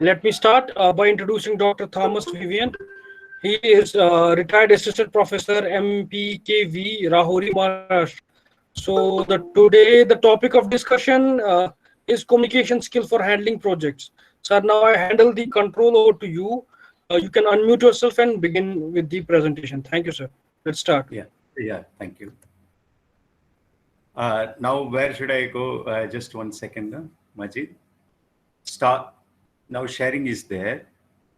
Let me start by introducing Dr. Thomas Vivian. He is retired assistant professor MPKV Rahuri, Maharashtra. So today the topic of discussion is communication skill for handling projects. Sir, now I handle the control over to you. You can unmute yourself and begin with the presentation. Thank you, sir. Let's start. Yeah, thank you. Now, where should I go? Just 1 second, Majid. Start. Now, sharing is there.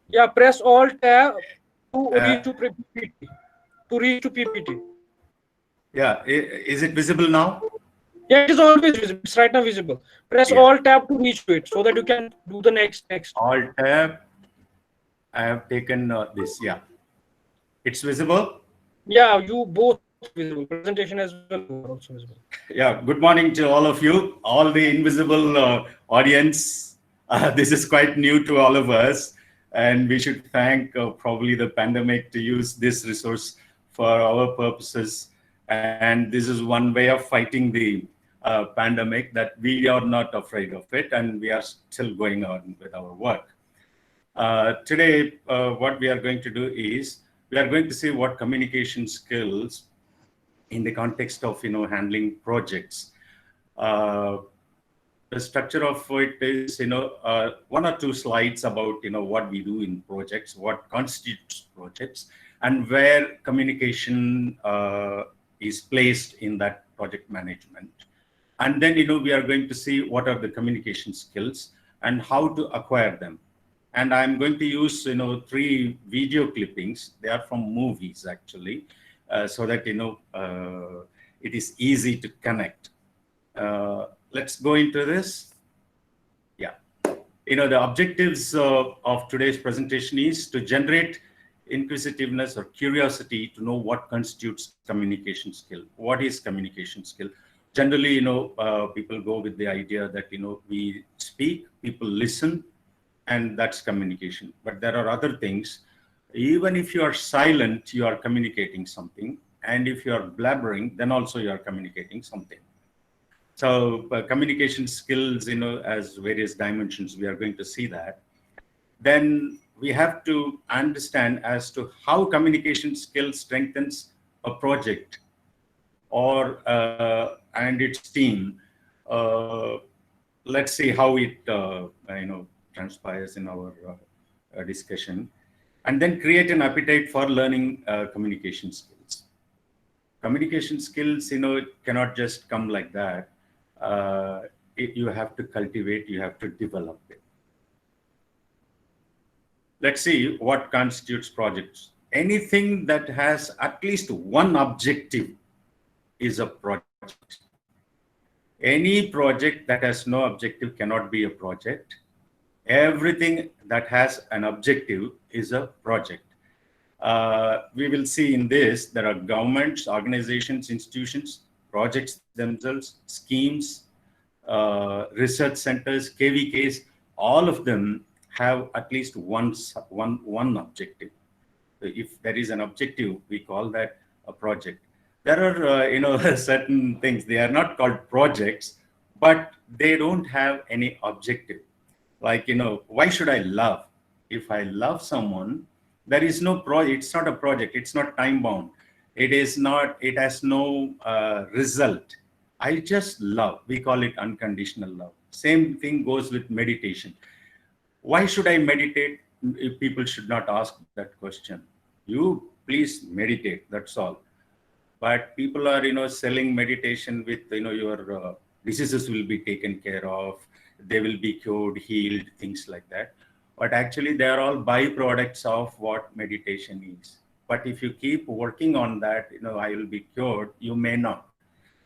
Yeah, press Alt tab to Uh, reach to PPT. To reach to PPT. yeah, is it visible now? Yeah, it is always visible. It's right now visible. Press Yeah, Alt tab to reach to it so that you can do the next. Alt tab. I have taken this. Yeah, it's visible. Yeah, you both are visible. Presentation as well. You are also visible. Yeah, good morning to all of you, all the invisible audience. This is quite new to all of us, and we should thank probably the pandemic to use this resource for our purposes. And this is one way of fighting the pandemic, that we are not afraid of it, and we are still going on with our work. Today, what we are going to do is we are going to see what communication skills in the context of handling projects. Uh, the structure of it is 1 or 2 slides about what we do in projects, what constitutes projects, and where communication is placed in that project management. And then we are going to see what are the communication skills and how to acquire them. And I'm going to use 3 video clippings. They are from movies actually, so that it is easy to connect. Let's go into this. Yeah, the objectives of today's presentation is to generate inquisitiveness or curiosity to know what constitutes communication skill. What is communication skill? Generally, people go with the idea that we speak, people listen, and that's communication. But there are other things. Even if you are silent, you are communicating something. And if you are blabbering, then also you are communicating something. So communication skills, as various dimensions, we are going to see that. Then we have to understand as to how communication skill strengthens a project or and its team. Let's see how it transpires in our discussion, and then create an appetite for learning communication skills. Communication skills, cannot just come like that. You have to cultivate, you have to develop it. Let's see what constitutes projects. Anything that has at least one objective is a project. Any project that has no objective cannot be a project. Everything that has an objective is a project. We will see in this, there are governments, organizations, institutions, projects themselves, schemes, research centers, KVKs, all of them have at least one objective. If there is an objective, we call that a project. There are, certain things, they are not called projects, but they don't have any objective. Like, why should I love? If I love someone, there is no project. It's not a project. It's not time bound. It is not, it has no result. I just love. We call it unconditional love. Same thing goes with meditation. Why should I meditate? If people should not ask that question. You please meditate. That's all. But people are, selling meditation with, your diseases will be taken care of. They will be cured, healed, things like that. But actually, they are all byproducts of what meditation is. But if you keep working on that, I will be cured, you may not.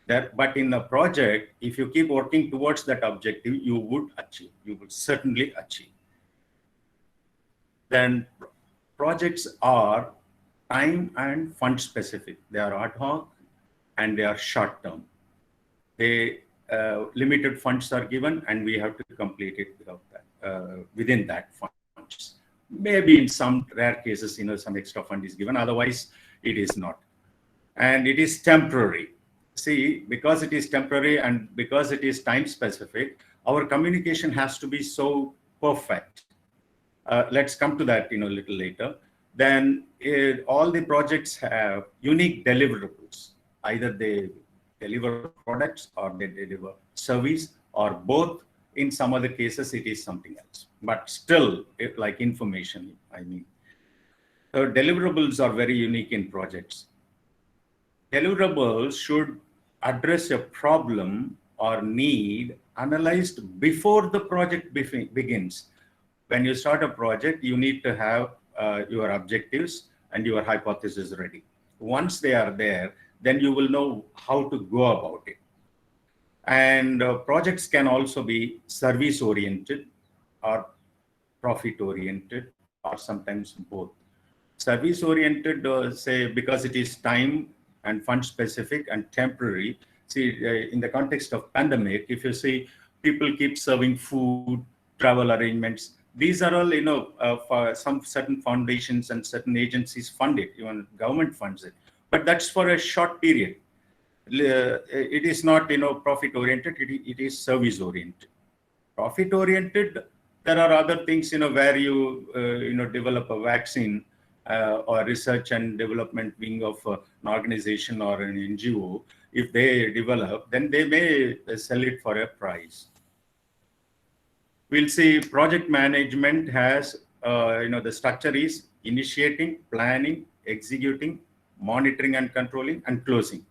But in a project, if you keep working towards that objective, you would achieve. You would certainly achieve. Then projects are time and fund specific. They are ad hoc and they are short term. They limited funds are given and we have to complete it without that, within that funds. Maybe in some rare cases, some extra fund is given. Otherwise, it is not. And it is temporary. See, because it is temporary and because it is time specific, our communication has to be so perfect. let's come to that, a little later. Then all the projects have unique deliverables. Either they deliver products or they deliver service or both. In some other cases, it is something else, but still like information, I mean. So deliverables are very unique in projects. Deliverables should address a problem or need analyzed before the project begins. When you start a project, you need to have your objectives and your hypothesis ready. Once they are there, then you will know how to go about it. And projects can also be service oriented or profit oriented, or sometimes both. Service oriented, say, because it is time and fund specific and temporary. See, in the context of pandemic, if you see people keep serving food, travel arrangements, these are all, for some certain foundations and certain agencies fund it, even government funds it. But that's for a short period. It is not, profit oriented, it is service oriented. Profit oriented, there are other things, where you, develop a vaccine or research and development wing of an organization or an NGO. If they develop, then they may sell it for a price. We'll see project management has, the structure is initiating, planning, executing, monitoring and controlling, and closing.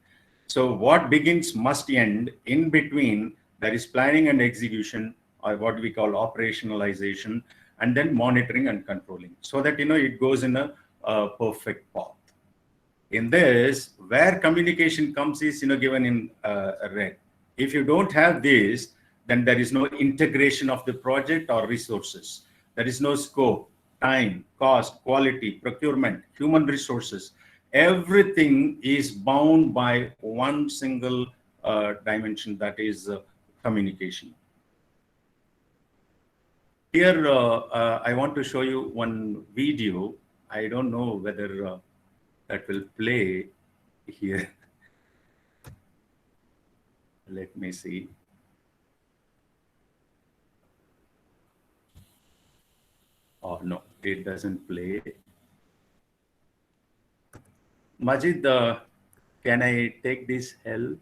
So what begins must end. In between, there is planning and execution, or what we call operationalization, and then monitoring and controlling, so that, it goes in a perfect path. In this, where communication comes is, given in red. If you don't have this, then there is no integration of the project or resources. There is no scope, time, cost, quality, procurement, human resources. Everything is bound by one single dimension, that is communication. Here, I want to show you one video. I don't know whether that will play here. Let me see. Oh, no, it doesn't play. Majid, can I take this help?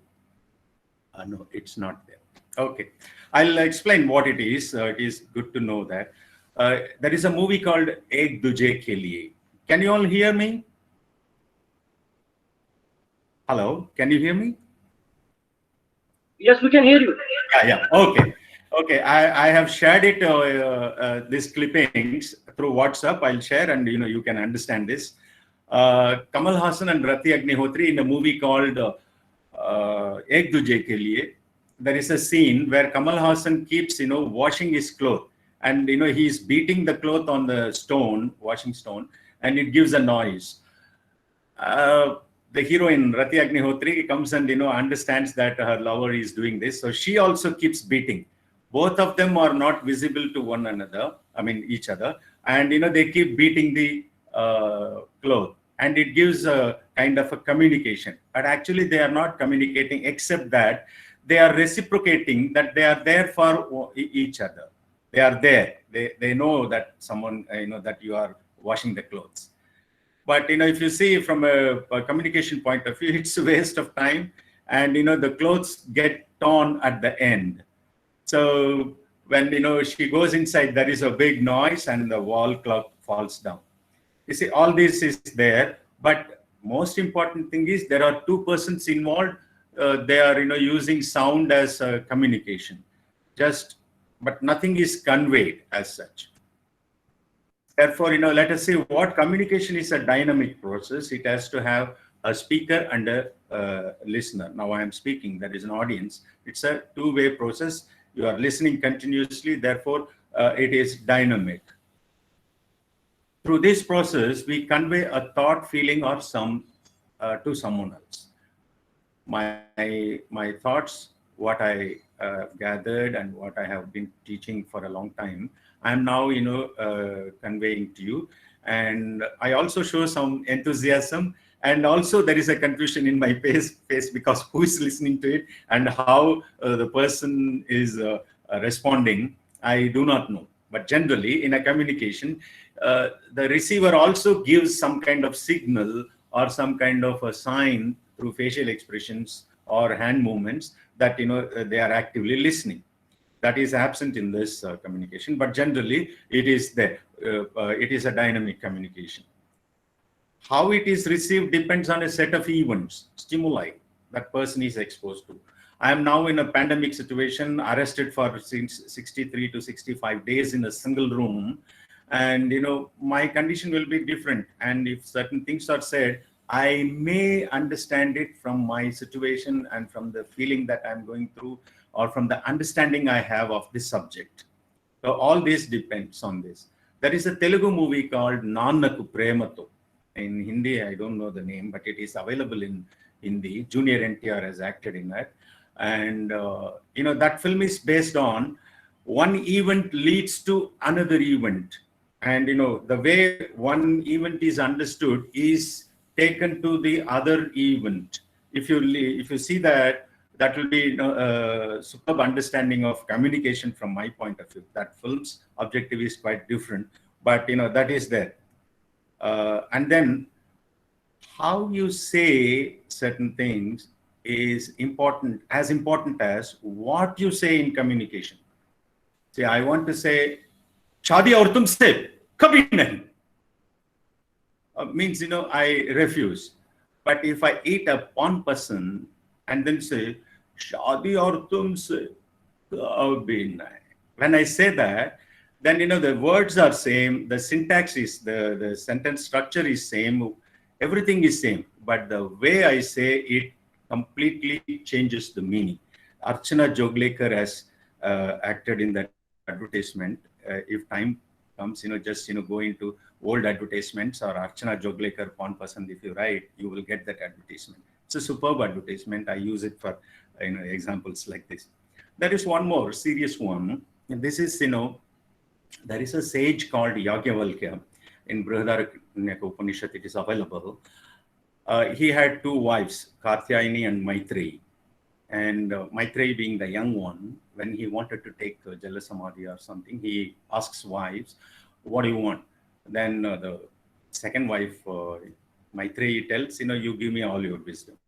No, it's not there. Okay, I'll explain what it is. It is good to know that. There is a movie called Ek Duje Ke Liye. Can you all hear me? Hello, can you hear me? Yes, we can hear you. Yeah. Okay. I have shared it, these clippings through WhatsApp. I'll share, and you can understand this. Kamal Hassan and Rati Agnihotri in a movie called Ek Duje Ke Liye. There is a scene where Kamal Hassan keeps, washing his clothes, and he's beating the cloth on the stone, washing stone, and it gives a noise. The heroine Rati Agnihotri comes and understands that her lover is doing this, so she also keeps beating. Both of them are not visible to one another, I mean each other, and they keep beating the cloth, and it gives a kind of a communication. But actually, they are not communicating, except that they are reciprocating that they are there for each other. They are there. They know that someone, that you are washing the clothes. But if you see from a communication point of view, it's a waste of time, and the clothes get torn at the end. So when she goes inside, there is a big noise, and the wall clock falls down. You see, all this is there, but most important thing is there are two persons involved. They are using sound as communication, but nothing is conveyed as such. Therefore, let us say what communication is a dynamic process. It has to have a speaker and a listener. Now I am speaking, there is an audience. It's a two-way process. You are listening continuously, therefore it is dynamic. Through this process, we convey a thought, feeling, or to someone else. My thoughts, what I gathered and what I have been teaching for a long time, I am now conveying to you. And I also show some enthusiasm, and also there is a confusion in my face because who is listening to it and how the person is responding, I do not know. But generally, in a communication, the receiver also gives some kind of signal or some kind of a sign through facial expressions or hand movements that they are actively listening. That is absent in this communication, but generally it is there. It is a dynamic communication. How it is received depends on a set of events, stimuli that person is exposed to. I am now in a pandemic situation, arrested for 63 to 65 days in a single room, and my condition will be different. And if certain things are said, I may understand it from my situation and from the feeling that I'm going through, or from the understanding I have of this subject. So all this depends on this. There is a Telugu movie called Nannaku Premato. In Hindi, I don't know the name, but it is available in Hindi. Junior NTR has acted in that. And, that film is based on one event leads to another event. And, the way one event is understood is taken to the other event. If you see that, that will be a superb understanding of communication from my point of view. That film's objective is quite different, but that is there. And then how you say certain things is important as what you say in communication. See, I want to say, "Shadi aur tumse kabhi nahi." Means, I refuse. But if I eat a one person and then say, "Shadi aur tumse kabhi nahi," when I say that, then the words are same, the syntax is the sentence structure is same, everything is same, but the way I say it completely changes the meaning. Archana Joglekar has acted in that advertisement. If time comes, just go into old advertisements or Archana Joglekar Pon Pasand, if you write, you will get that advertisement. It's a superb advertisement. I use it for examples like this. There is one more serious one. And this is, there is a sage called Yagyavalkya in Brihadaranyaka Upanishad. It is available. He had two wives, Katyayani and Maitreyi. And Maitreyi being the young one, when he wanted to take Jala Samadhi or something, he asks wives, "What do you want?" Then the second wife, Maitreyi, tells, "You give me all your wisdom."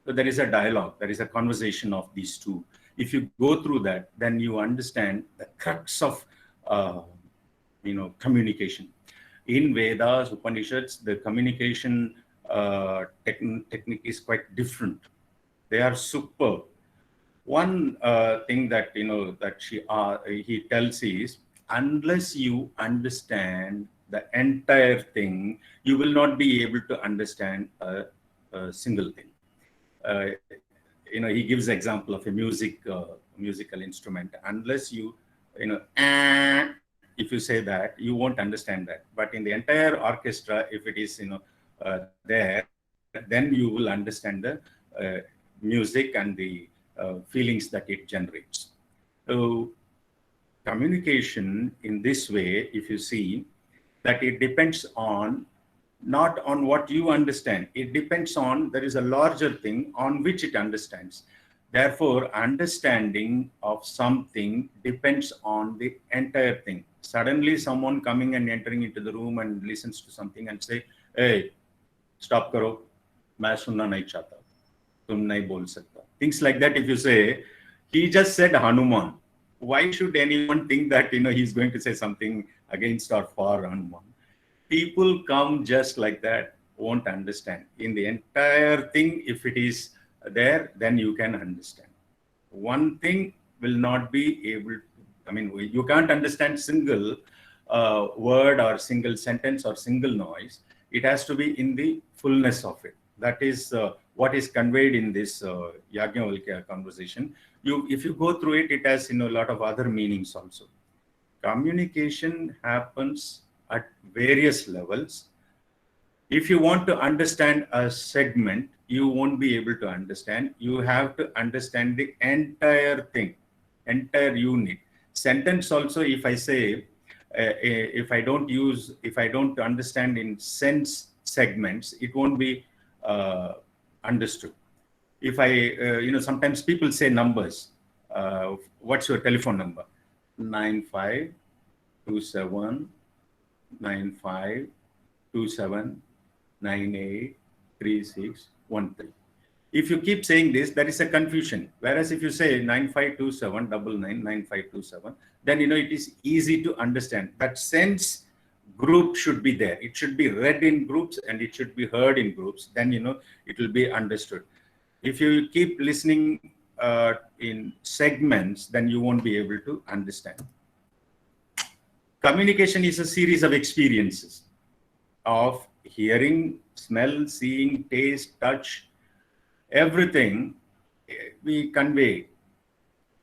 So there is a dialogue, there is a conversation of these two. If you go through that, then you understand the crux of communication. In Vedas, Upanishads, the communication technique is quite different. They are superb. One thing that he tells is, unless you understand the entire thing, you will not be able to understand a single thing. He gives example of a musical instrument. Unless you if you say that, you won't understand that. But in the entire orchestra, if it is there, then you will understand the music and the feelings that it generates. So communication in this way, if you see, that it depends on not on what you understand. It depends on, there is a larger thing on which it understands. Therefore, understanding of something depends on the entire thing. Suddenly, someone coming and entering into the room and listens to something and say, "Hey, stop karo, main sunna nahi chahta, tum nahi bol sakta." Things like that, if you say, he just said Hanuman. Why should anyone think that he's going to say something against or for Hanuman? People come just like that, won't understand. In the entire thing, if it is there, then you can understand. One thing will not be able to, you can't understand single word or single sentence or single noise. It has to be in the fullness of it. That is what is conveyed in this Yagyavalkya conversation. If you go through it, it has a lot of other meanings also. Communication happens at various levels. If you want to understand a segment, you won't be able to understand. You have to understand the entire thing, entire unit. Sentence also, if I say, if I don't understand in sense segments, it won't be understood. If I, sometimes people say numbers. What's your telephone number? 95 279527983613. If you keep saying this, there is a confusion. Whereas if you say 9527999527, then it is easy to understand. That sense group should be there. It should be read in groups and it should be heard in groups. Then it will be understood. If you keep listening in segments, then you won't be able to understand. Communication is a series of experiences of hearing, smell, seeing, taste, touch, everything we convey.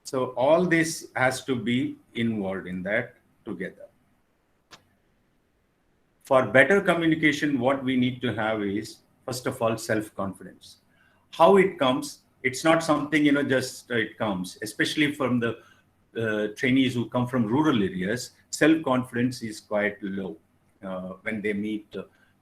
So all this has to be involved in that together. For better communication, what we need to have is, first of all, self-confidence. How it comes, it's not something, just it comes, especially from the trainees who come from rural areas. Self-confidence is quite low when they meet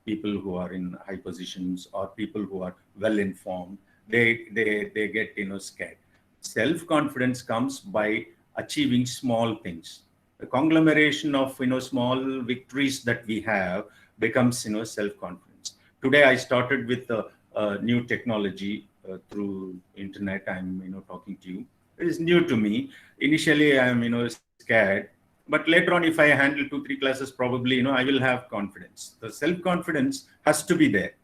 people who are in high positions or people who are well informed. They get scared. Self-confidence comes by achieving small things. The conglomeration of small victories that we have becomes self-confidence. Today I started with a new technology through internet. I'm talking to you. It is new to me. Initially I'm scared, but later on, if I handle 2-3 classes, probably I will have confidence. The self-confidence has to be there.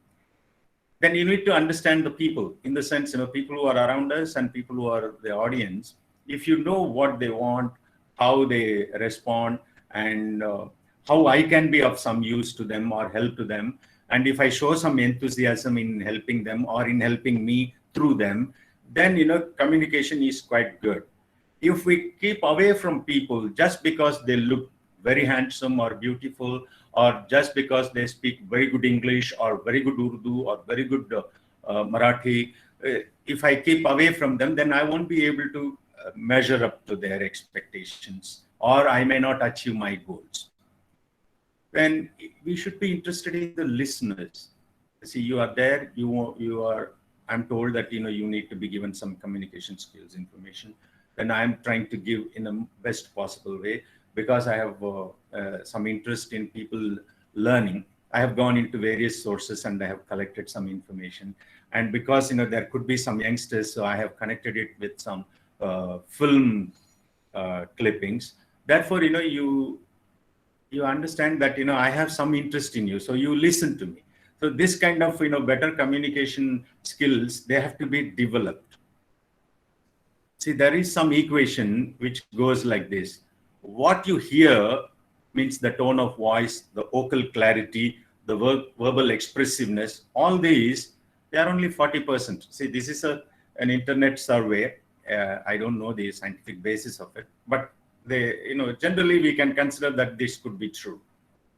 Then you need to understand the people, in the sense people who are around us and people who are the audience. If you know what they want, how they respond, and how I can be of some use to them or help to them, and if I show some enthusiasm in helping them or in helping me through them, then communication is quite good. If we keep away from people just because they look very handsome or beautiful, or just because they speak very good English or very good Urdu or very good Marathi, if I keep away from them, then I won't be able to measure up to their expectations, or I may not achieve my goals. Then we should be interested in the listeners. See, you are there, you are, I'm told that you need to be given some communication skills information. Then I'm trying to give in the best possible way, because I have some interest in people learning. I have gone into various sources and I have collected some information. And because there could be some youngsters, so I have connected it with some film clippings. Therefore, you understand that I have some interest in you, so you listen to me. So this kind of better communication skills, they have to be developed. See, there is some equation which goes like this. What you hear means the tone of voice, the vocal clarity, the verbal expressiveness. All these, they are only 40%. See, this is an internet survey. I don't know the scientific basis of it, but generally we can consider that this could be true.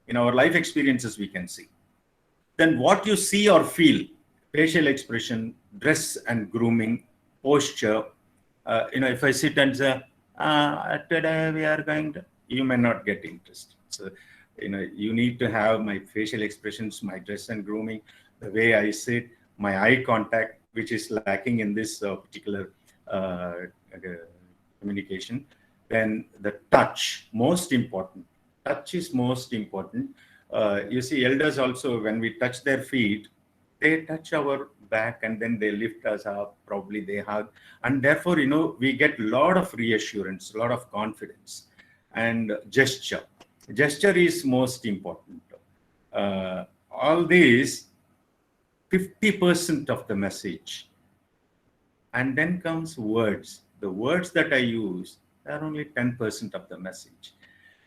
In our life experiences, we can see. Then what you see or feel, facial expression, dress and grooming, posture. If I sit and say, today we are going to, you may not get interest. So, you need to have my facial expressions, my dress and grooming, the way I sit, my eye contact, which is lacking in this particular communication. Then the touch, most important. Touch is most important. You see, elders also, when we touch their feet, they touch our back and then they lift us up, probably they hug. And therefore, we get a lot of reassurance, a lot of confidence. And gesture. Gesture is most important. All these, 50% of the message. And then comes words. The words that I use are only 10% of the message.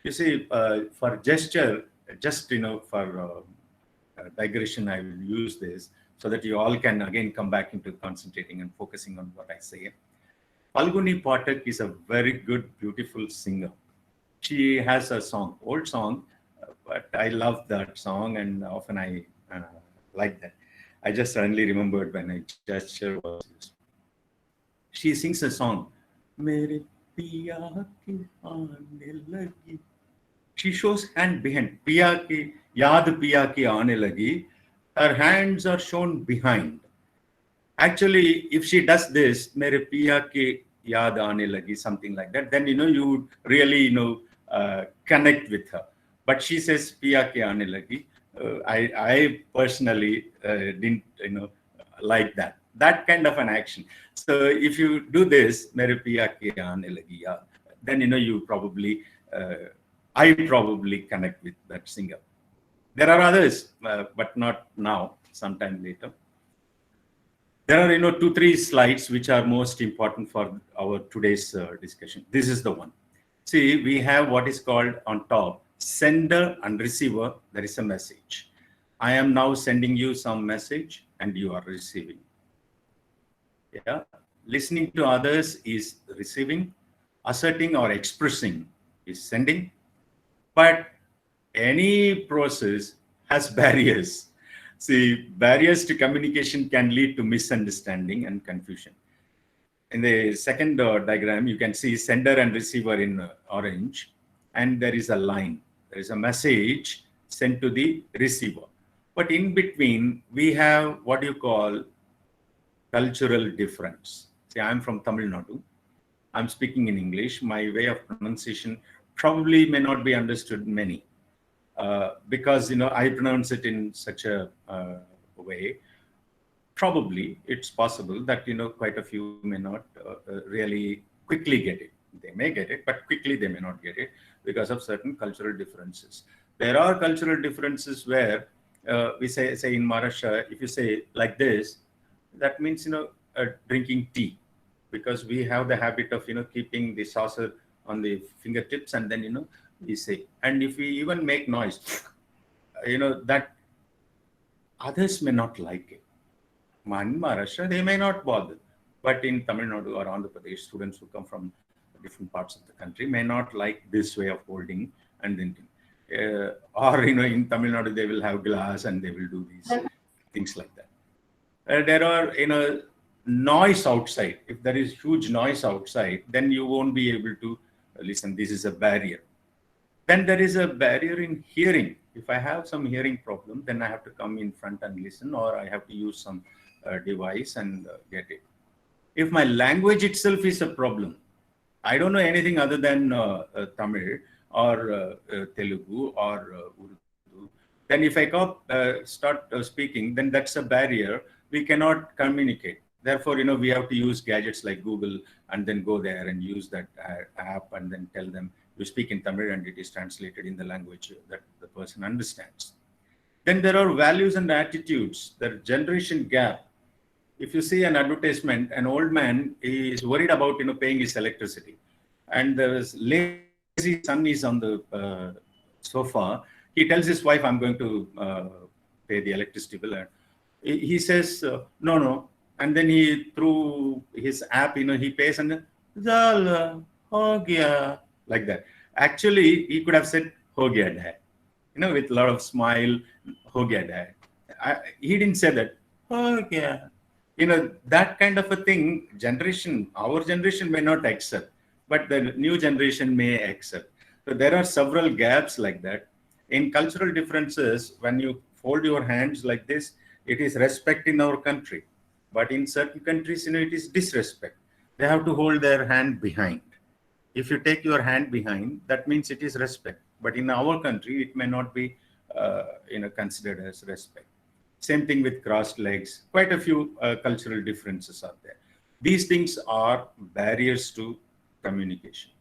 You see, for gesture, just, for digression, I will use this so that you all can again come back into concentrating and focusing on what I say. Falguni Pathak is a very good, beautiful singer. She has a song, old song, but I love that song and often I like that. I just suddenly remembered when a gesture was used. She sings a song, Mere piya ki aane lagi. She shows hand behind. Piya ki, yaad piya ki aane lagi. Her hands are shown behind. Actually, if she does this, Mere piya ki yaad aane lagi, something like that, then you would really connect with her. But she says "Piya ke aane lagi." I personally didn't, like that kind of an action. So if you do this, "Mere piya ke aane lagi," then you probably, I probably connect with that singer. There are others, but not now. Sometime later. There are, 2, 3 slides which are most important for our today's discussion. This is the one. See, we have what is called on top sender and receiver. There is a message. I am now sending you some message, and you are receiving. Yeah, listening to others is receiving. Asserting or expressing is sending. But any process has barriers. See, barriers to communication can lead to misunderstanding and confusion. In the second diagram, you can see sender and receiver in orange, and there is a line. There is a message sent to the receiver. But in between, we have what you call cultural difference. See, I'm from Tamil Nadu. I'm speaking in English. My way of pronunciation probably may not be understood many. Because I pronounce it in such a way. Probably it's possible that quite a few may not really quickly get it. They may get it, but quickly they may not get it because of certain cultural differences. There are cultural differences where we say in Maharashtra, if you say like this, that means drinking tea, because we have the habit of keeping the saucer on the fingertips, and then we say, and if we even make noise, that others may not like it. In Maharashtra, they may not bother, but in Tamil Nadu or Andhra Pradesh, students who come from different parts of the country may not like this way of holding and drinking. Or in Tamil Nadu, they will have glass and they will do these things like that. There are noise outside. If there is huge noise outside, then you won't be able to listen. This is a barrier. Then there is a barrier in hearing. If I have some hearing problem, then I have to come in front and listen, or I have to use some device and get it. If my language itself is a problem, I don't know anything other than Tamil or Telugu or Urdu, then if I start speaking, then that's a barrier. We cannot communicate. Therefore, we have to use gadgets like Google and then go there and use that app and then tell them, you speak in Tamil and it is translated in the language that the person understands. Then there are values and attitudes, the generation gap. If you see an advertisement, an old man is worried about paying his electricity, and the lazy son is on the sofa. He tells his wife, "I'm going to pay the electricity bill." He says, "No." And then he, through his app, he pays and then, ho gaya, like that. Actually, he could have said, ho gaya dad, with a lot of smile, ho gaya dad. He didn't say that, ho gaya. That kind of a thing, our generation may not accept, but the new generation may accept. So there are several gaps like that. In cultural differences, when you fold your hands like this, it is respect in our country. But in certain countries, it is disrespect. They have to hold their hand behind. If you take your hand behind, that means it is respect. But in our country, it may not be considered as respect. Same thing with crossed legs. Quite a few cultural differences are there. These things are barriers to communication.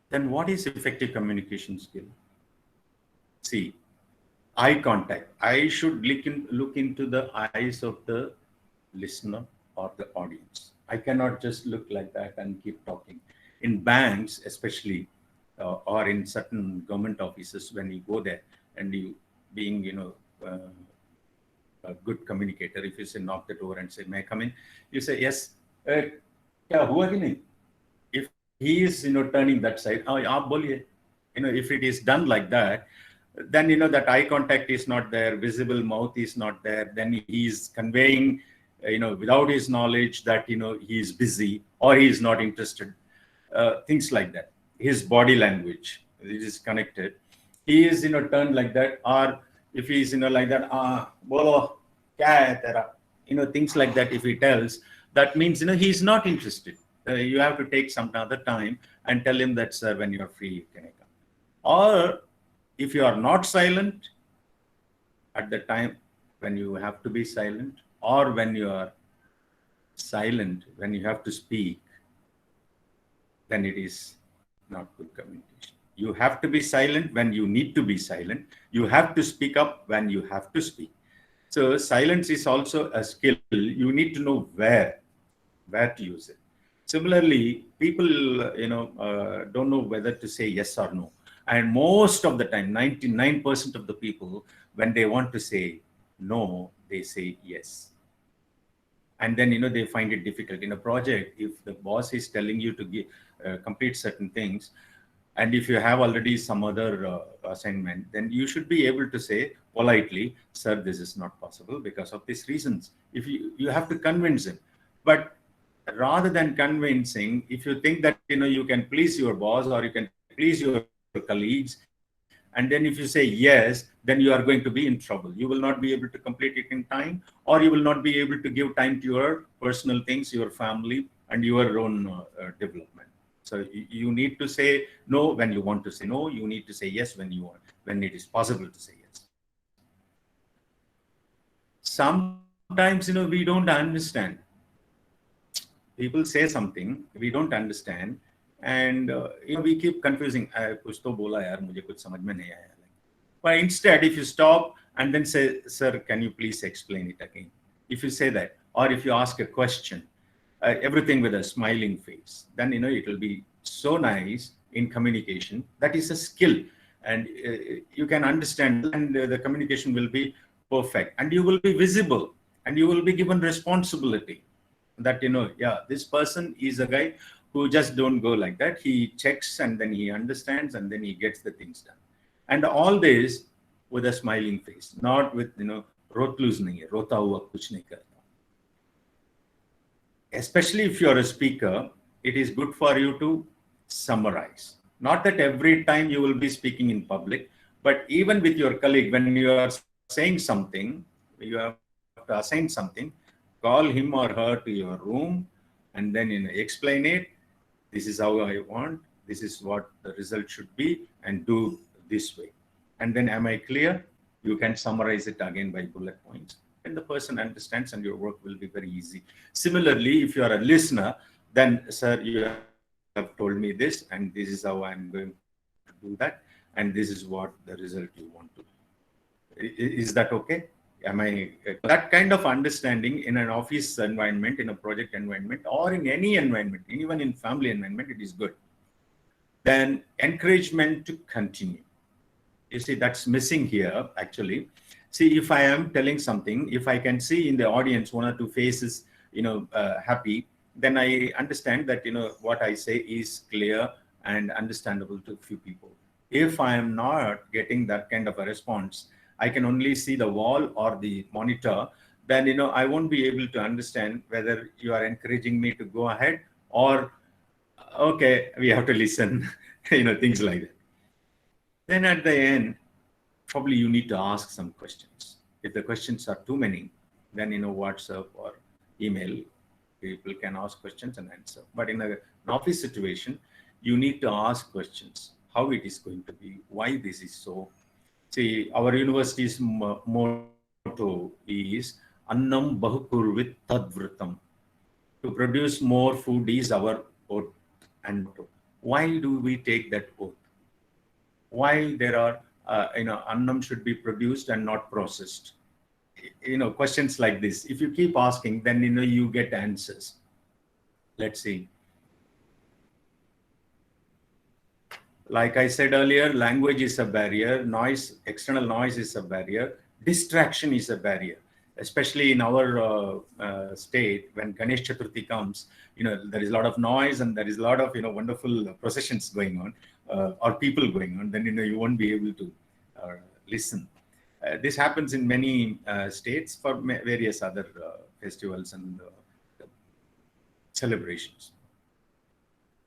Then what is effective communication skill? See, eye contact. I should look into the eyes of the listener or the audience. I cannot just look like that and keep talking. In banks, especially, or in certain government offices, when you go there and you being, a good communicator, if you say knock the door and say, "May I come in?" You say, "Yes." If he is, turning that side, if it is done like that, then that eye contact is not there, visible mouth is not there, then he is conveying without his knowledge that he is busy or he is not interested, things like that. His body language, it is connected. He is turned like that, or if he is like that, bolo kya hai tera, things like that. If he tells, that means he is not interested. You have to take some other time and tell him that, sir, when you are free, can I come? Or if you are not silent at the time when you have to be silent, or when you are silent when you have to speak, then it is not good communication. You have to be silent when you need to be silent. You have to speak up when you have to speak. So silence is also a skill. You need to know where to use it. Similarly, people, don't know whether to say yes or no. And most of the time, 99% of the people, when they want to say no, they say yes. And then, they find it difficult. In a project, if the boss is telling you to complete certain things, and if you have already some other assignment, then you should be able to say politely, sir, this is not possible because of these reasons. If you have to convince him. But rather than convincing, if you think that you can please your boss or you can please your colleagues, and then if you say yes, then you are going to be in trouble. You will not be able to complete it in time, or you will not be able to give time to your personal things, your family, and your own development. So you need to say no when you want to say no. You need to say yes when it is possible to say yes. Sometimes we don't understand. People say something we don't understand, and we keep confusing. कुछ तो बोला यार, मुझे कुछ समझ में नहीं आया. But instead, if you stop and then say, sir, can you please explain it again? If you say that, or if you ask a question, everything with a smiling face, then it will be so nice in communication. That is a skill, and you can understand, and the communication will be perfect, and you will be visible, and you will be given responsibility. That this person is a guy who just don't go like that. He checks and then he understands and then he gets the things done. And all this with a smiling face, not with rotloose nahi hai, rota hua kuch nahi karta. Especially if you're a speaker, it is good for you to summarize. Not that every time you will be speaking in public, but even with your colleague, when you are saying something, you have to assign something, call him or her to your room and then explain it. This is how I want, this is what the result should be, and do this way. And then, am I clear? You can summarize it again by bullet points. And the person understands and your work will be very easy. Similarly, if you are a listener, then, sir, you have told me this, and this is how I'm going to do that. And this is what the result you want to. Is that okay? That kind of understanding in an office environment, in a project environment, or in any environment, even in family environment, it is good. Then encouragement to continue. You see, that's missing here, actually. See, if I am telling something, if I can see in the audience one or two faces, happy, then I understand that, what I say is clear and understandable to few people. If I am not getting that kind of a response, I can only see the wall or the monitor, then, I won't be able to understand whether you are encouraging me to go ahead or, okay, we have to listen, things like that. Then at the end, probably you need to ask some questions. If the questions are too many, then, WhatsApp or email, people can ask questions and answer. But in an office situation, you need to ask questions. How it is going to be, why this is so. See, our university's motto is Annam Bahukurvit Tadvritam. To produce more food is our oath and motto. Why do we take that oath? Why there are, Annam should be produced and not processed? Questions like this. If you keep asking, then, you get answers. Let's see. Like I said earlier, language is a barrier, external noise is a barrier, distraction is a barrier, especially in our state. When Ganesh Chaturthi comes, there is a lot of noise and there is a lot of, wonderful processions going on, or people going on, then, you won't be able to listen. This happens in many states for various other festivals and celebrations.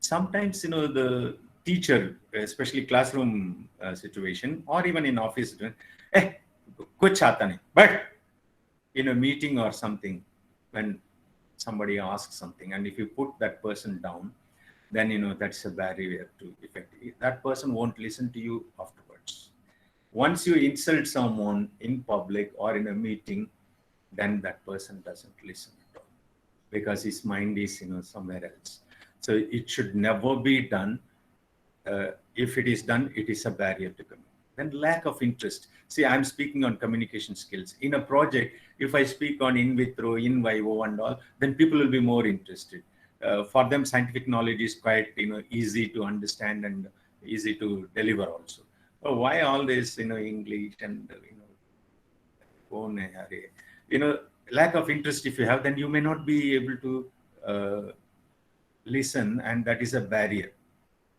Sometimes, the teacher, especially classroom situation, or even in office, kuch aata nahi. But in a meeting or something, when somebody asks something, and if you put that person down, then that's a barrier to effect. That person won't listen to you afterwards. Once you insult someone in public or in a meeting, then that person doesn't listen at all because his mind is somewhere else. So it should never be done. If it is done, it is a barrier to communicate. Then lack of interest. See, I'm speaking on communication skills. In a project, if I speak on in vitro, in vivo and all, then people will be more interested. For them, scientific knowledge is quite easy to understand and easy to deliver also. Why all this English and lack of interest if you have, then you may not be able to listen, and that is a barrier.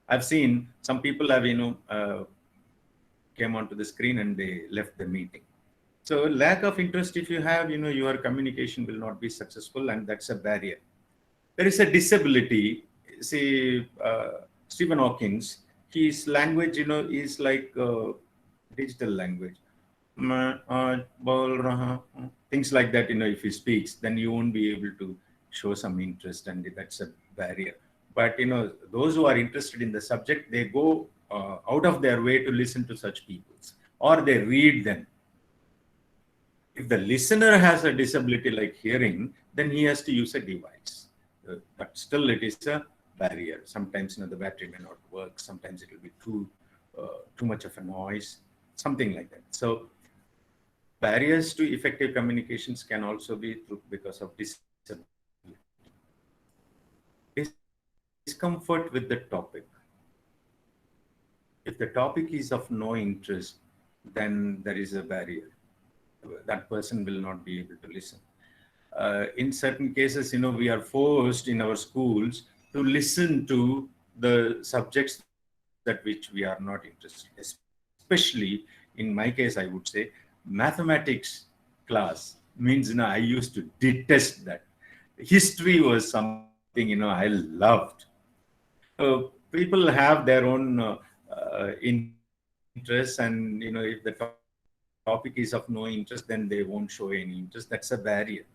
I've seen some people have came onto the screen and they left the meeting. So lack of interest if you have, your communication will not be successful, and that's a barrier. There is a disability. See, Stephen Hawkins, his language is like digital language. Things like that, if he speaks, then you won't be able to show some interest, and that's a barrier. But those who are interested in the subject, they go out of their way to listen to such people, or they read them. If the listener has a disability like hearing, then he has to use a device. But still it is a barrier. Sometimes the battery may not work. Sometimes it will be too much of a noise, something like that. So barriers to effective communications can also be because of disability. Discomfort with the topic. If the topic is of no interest, then there is a barrier. That person will not be able to listen. In certain cases, we are forced in our schools to listen to the subjects that which we are not interested in. Especially in my case, I would say mathematics class means, I used to detest that. History was something, I loved. People have their own interests, and, if the topic is of no interest, then they won't show any interest. That's a barrier.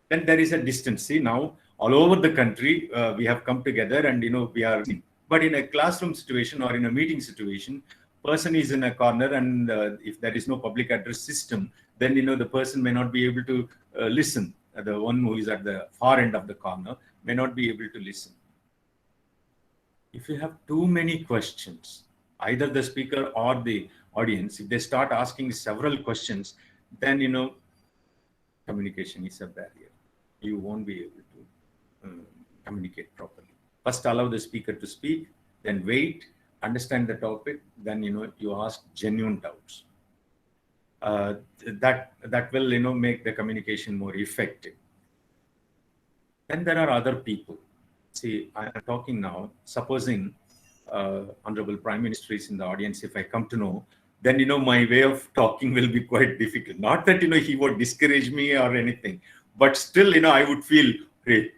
Then there is a distance. See, now all over the country, we have come together, and we are. But in a classroom situation or in a meeting situation, person is in a corner, and if there is no public address system, then the person may not be able to listen. The one who is at the far end of the corner may not be able to listen. If you have too many questions, either the speaker or the audience, if they start asking several questions, then communication is a barrier. You won't be able to communicate properly. First, allow the speaker to speak, then wait, understand the topic, then you ask genuine doubts. That will make the communication more effective. Then there are other people. See, I am talking now. Supposing Honorable Prime Minister is in the audience, if I come to know, then my way of talking will be quite difficult. Not that he would discourage me or anything, but still I would feel, hey,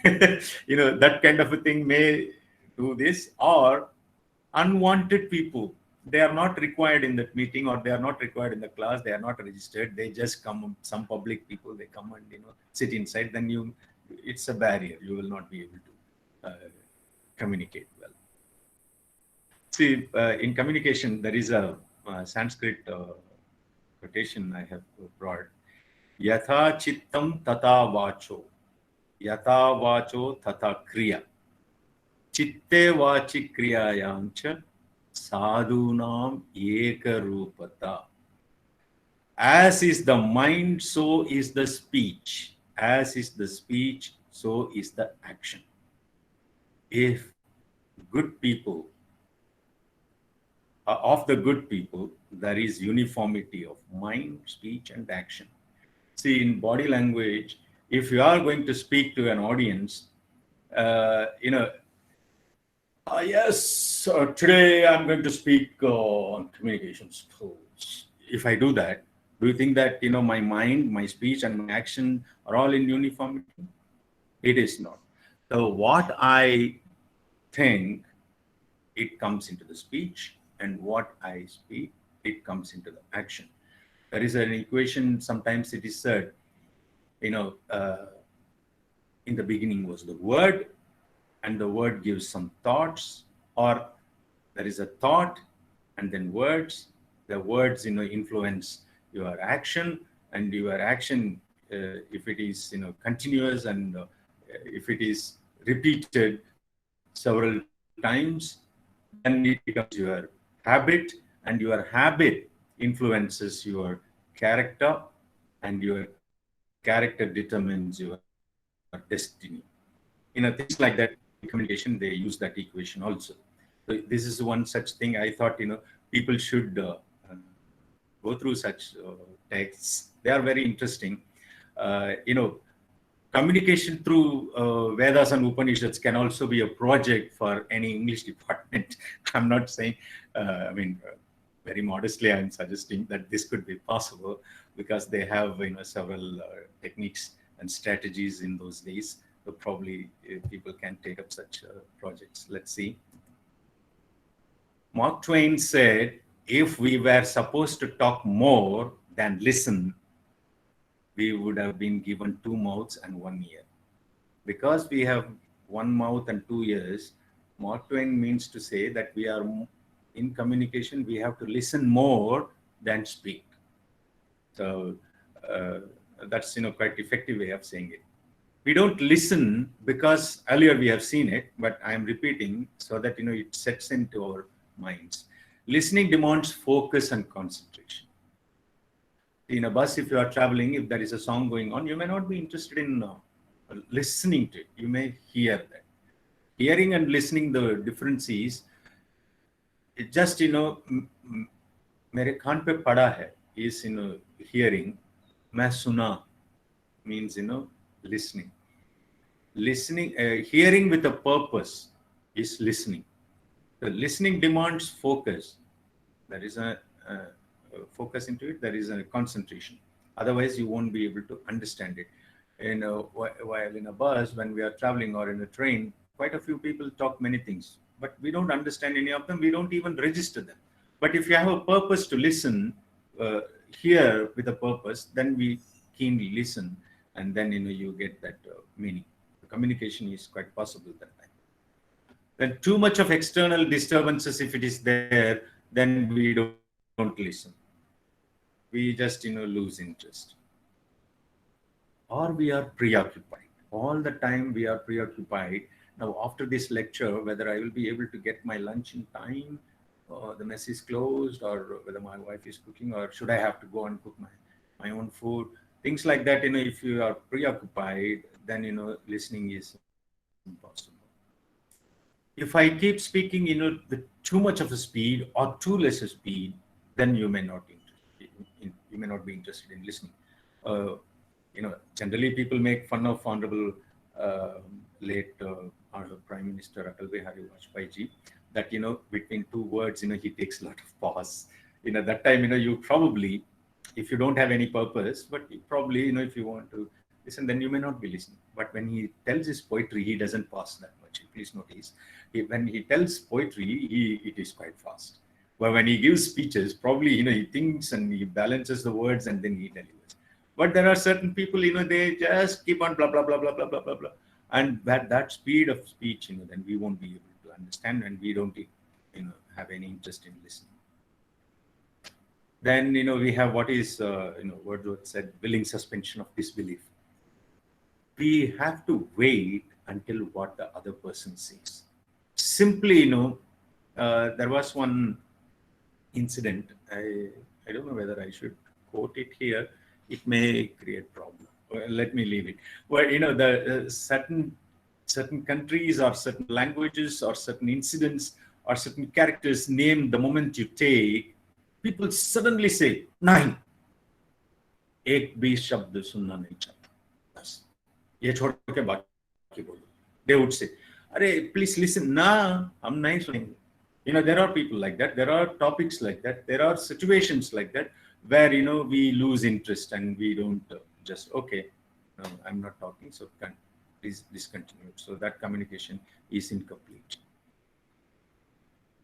that kind of a thing may do this. Or unwanted people, they are not required in that meeting, or they are not required in the class, they are not registered, they just come. Some public people, they come and sit inside, then it's a barrier. You will not be able to communicate well. See, in communication, there is a Sanskrit quotation I have brought. Yatha chittam tata vacho, yatha vacho tata kriya, chitte vachi kriyayancha sadhunam eka rupata. As is the mind, so is the speech. As is the speech, so is the action. If good people, of the good people, there is uniformity of mind, speech, and action. See, in body language, if you are going to speak to an audience, yes, today I'm going to speak on communication skills. If I do that, do you think that my mind, my speech, and my action are all in uniformity? It is not. So what I think, it comes into the speech, and what I speak, it comes into the action. There is an equation. Sometimes it is said, in the beginning was the word, and the word gives some thoughts, or there is a thought and then words. The words influence your action, and your action, if it is continuous, and if it is repeated several times, then it becomes your habit, and your habit influences your character, and your character determines your destiny. Things like that. In communication, they use that equation also. So this is one such thing I thought people should go through such texts. They are very interesting. Communication through Vedas and Upanishads can also be a project for any English department. I'm not saying, very modestly, I'm suggesting that this could be possible, because they have several techniques and strategies in those days. So probably people can take up such projects. Let's see. Mark Twain said, if we were supposed to talk more than listen, we would have been given 2 mouths and 1 ear. Because we have 1 mouth and 2 ears, Mark Twain means to say that we are in communication, we have to listen more than speak. So that's quite effective way of saying it. We don't listen because earlier we have seen it, but I am repeating so that it sets into our minds. Listening demands focus and concentration. In a bus, if you are traveling, if there is a song going on, you may not be interested in listening to it. You may hear that. Hearing and listening, the difference is, it just मेरे कान पे पड़ा है is hearing. मैं सुना means listening. Hearing with a purpose is listening. The listening demands focus. There is a focus into it. There is a concentration. Otherwise, you won't be able to understand it. While in a bus, when we are traveling, or in a train, quite a few people talk many things, but we don't understand any of them. We don't even register them. But if you have a purpose to listen, hear with a purpose, then we keenly listen, and then you get that meaning. The communication is quite possible that time. Then too much of external disturbances, if it is there, then we don't listen. We just lose interest. Or we are preoccupied. All the time we are preoccupied. Now after this lecture, whether I will be able to get my lunch in time, or the mess is closed, or whether my wife is cooking, or should I have to go and cook my own food, things like that. If you are preoccupied, then listening is impossible. If I keep speaking with too much of a speed or too less a speed, then you may not be interested in listening. Generally people make fun of honorable late Prime Minister Atal Bihari Vajpayee ji, that between 2 words he takes a lot of pause. That time you probably, if you don't have any purpose, but you probably if you want to listen, then you may not be listening. But when he tells his poetry, he doesn't pause that much. Please notice, when he tells poetry, it is quite fast. But when he gives speeches, probably he thinks and he balances the words and then he delivers. But there are certain people, they just keep on blah blah blah blah blah blah blah blah, and that speed of speech, then we won't be able to understand, and we don't have any interest in listening. Then we have what is Wordsworth said, willing suspension of disbelief. We have to wait until what the other person says. Simply, there was one incident. I don't know whether I should quote it here. It may create problem. Well, let me leave it. Well, the certain countries or certain languages or certain incidents or certain characters named the moment you take, people suddenly say, "Nahi, ek bhi shabd sunna nahi chahta." Bas, ye chhod ke baki bolo. They would say, "Arey, please listen. Na, hum nahi sunenge." There are people like that. There are topics like that. There are situations like that where we lose interest and we don't just okay. No, I'm not talking, so please discontinue. So that communication is incomplete.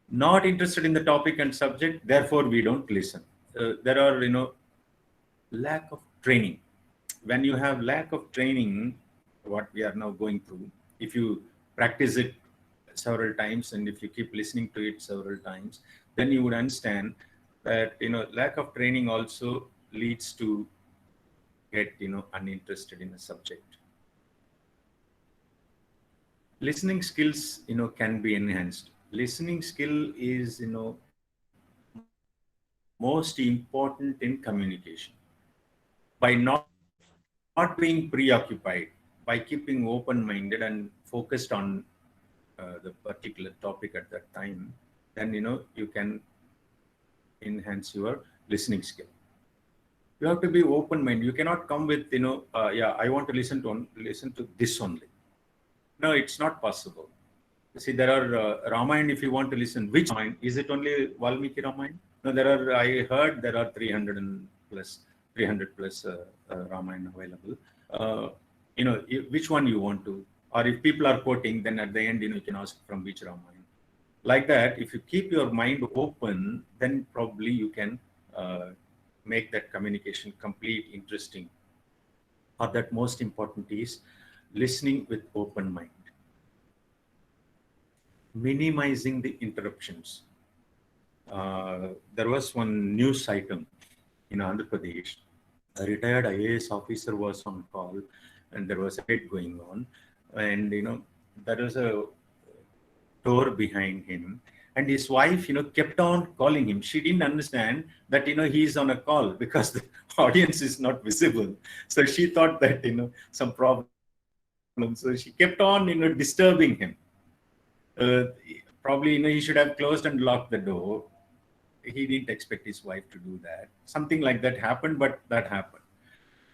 Not interested in the topic and subject, therefore we don't listen. There are lack of training. When you have lack of training, what we are now going through, if you practice it several times, and if you keep listening to it several times, then you would understand that lack of training also leads to get uninterested in a subject. Listening skills can be enhanced. Listening skill is most important in communication. By not being preoccupied, by keeping open-minded and focused on the particular topic at that time, then you can enhance your listening skill. You have to be open-minded. You cannot come with yeah, I want to listen to this only. No, it's not possible. See, there are Ramayana. If you want to listen, which Ramayana? Is it only Valmiki Ramayana? No, there are. I heard there are 300 plus Ramayana available. Which one you want to, or if people are quoting, then at the end, you can ask from which Ramayana. Like that, if you keep your mind open, then probably you can make that communication complete, interesting. Or that most important is listening with open mind. Minimizing the interruptions. There was one news item in Andhra Pradesh. A retired IAS officer was on call, and there was a debate going on, and there was a door behind him, and his wife kept on calling him. She didn't understand that he's on a call because the audience is not visible, so she thought that some problem. So she kept on disturbing him. Probably he should have closed and locked the door. He didn't expect his wife to do that. Something like that happened, but that happened.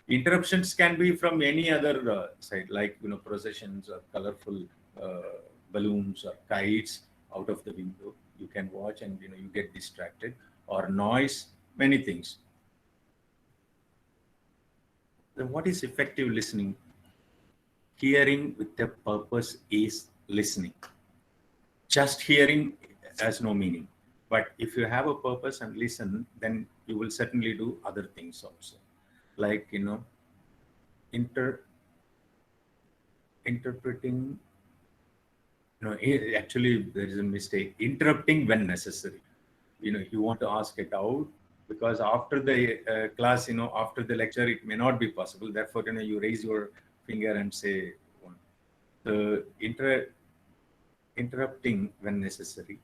Interruptions can be from any other side, like processions or colorful balloons or kites out of the window. You can watch and you get distracted, or noise, many things. Then what is effective listening? Hearing with a purpose is listening. Just hearing has no meaning. But if you have a purpose and listen, then you will certainly do other things also. Like, interpreting, actually there is a mistake. Interrupting when necessary. You want to ask it out, because after the class, after the lecture, it may not be possible. Therefore, you raise your finger and say one. Interrupting when necessary.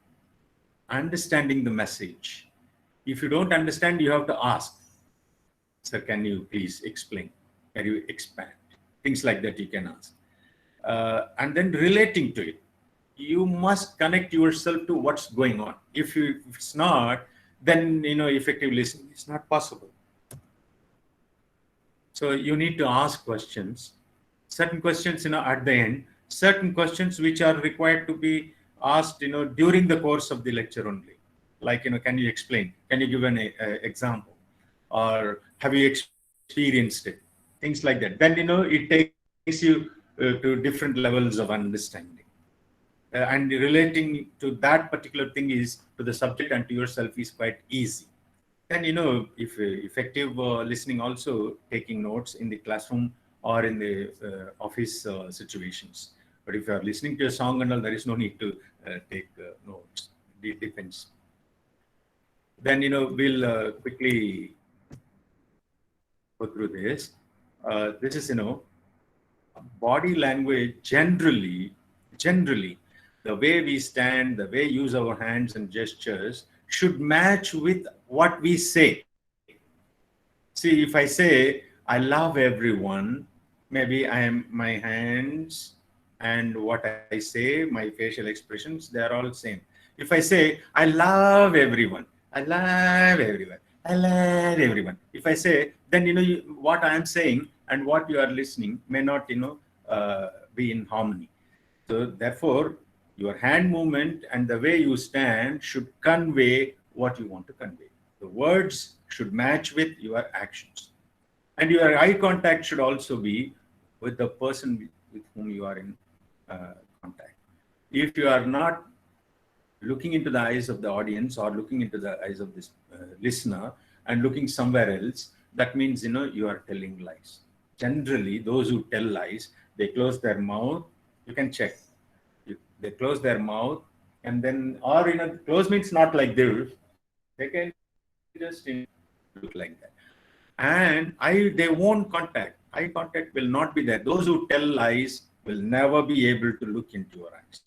Understanding the message. If you don't understand, you have to ask, sir, can you please explain? Can you expand? Things like that you can ask. And then relating to it. You must connect yourself to what's going on. If it's not, then effective listening is not possible. So you need to ask questions. Certain questions, at the end. Certain questions which are required to be asked, during the course of the lecture only. Like, can you explain? Can you give an example? Or have you experienced it? Things like that. Then, it takes you to different levels of understanding. And relating to that particular thing is to the subject and to yourself is quite easy. Then, if effective listening, also taking notes in the classroom or in the office situations. But if you are listening to a song and all, there is no need to take notes. It depends. Then, we'll quickly go through this. This is, body language generally, the way we stand, the way we use our hands and gestures should match with what we say. See, if I say, I love everyone, maybe my hands and what I say, my facial expressions, they're all same. If I say, I love everyone, I love everyone, I love everyone. If I say, then, what I am saying and what you are listening may not, be in harmony. So therefore, your hand movement and the way you stand should convey what you want to convey. The words should match with your actions. And your eye contact should also be with the person with whom you are in contact. If you are not looking into the eyes of the audience or looking into the eyes of this listener and looking somewhere else, that means, you are telling lies. Generally, those who tell lies, they close their mouth. You can check. They close their mouth, and then, or close means not like this. They can just look like that. And they won't contact. Eye contact will not be there. Those who tell lies will never be able to look into your eyes.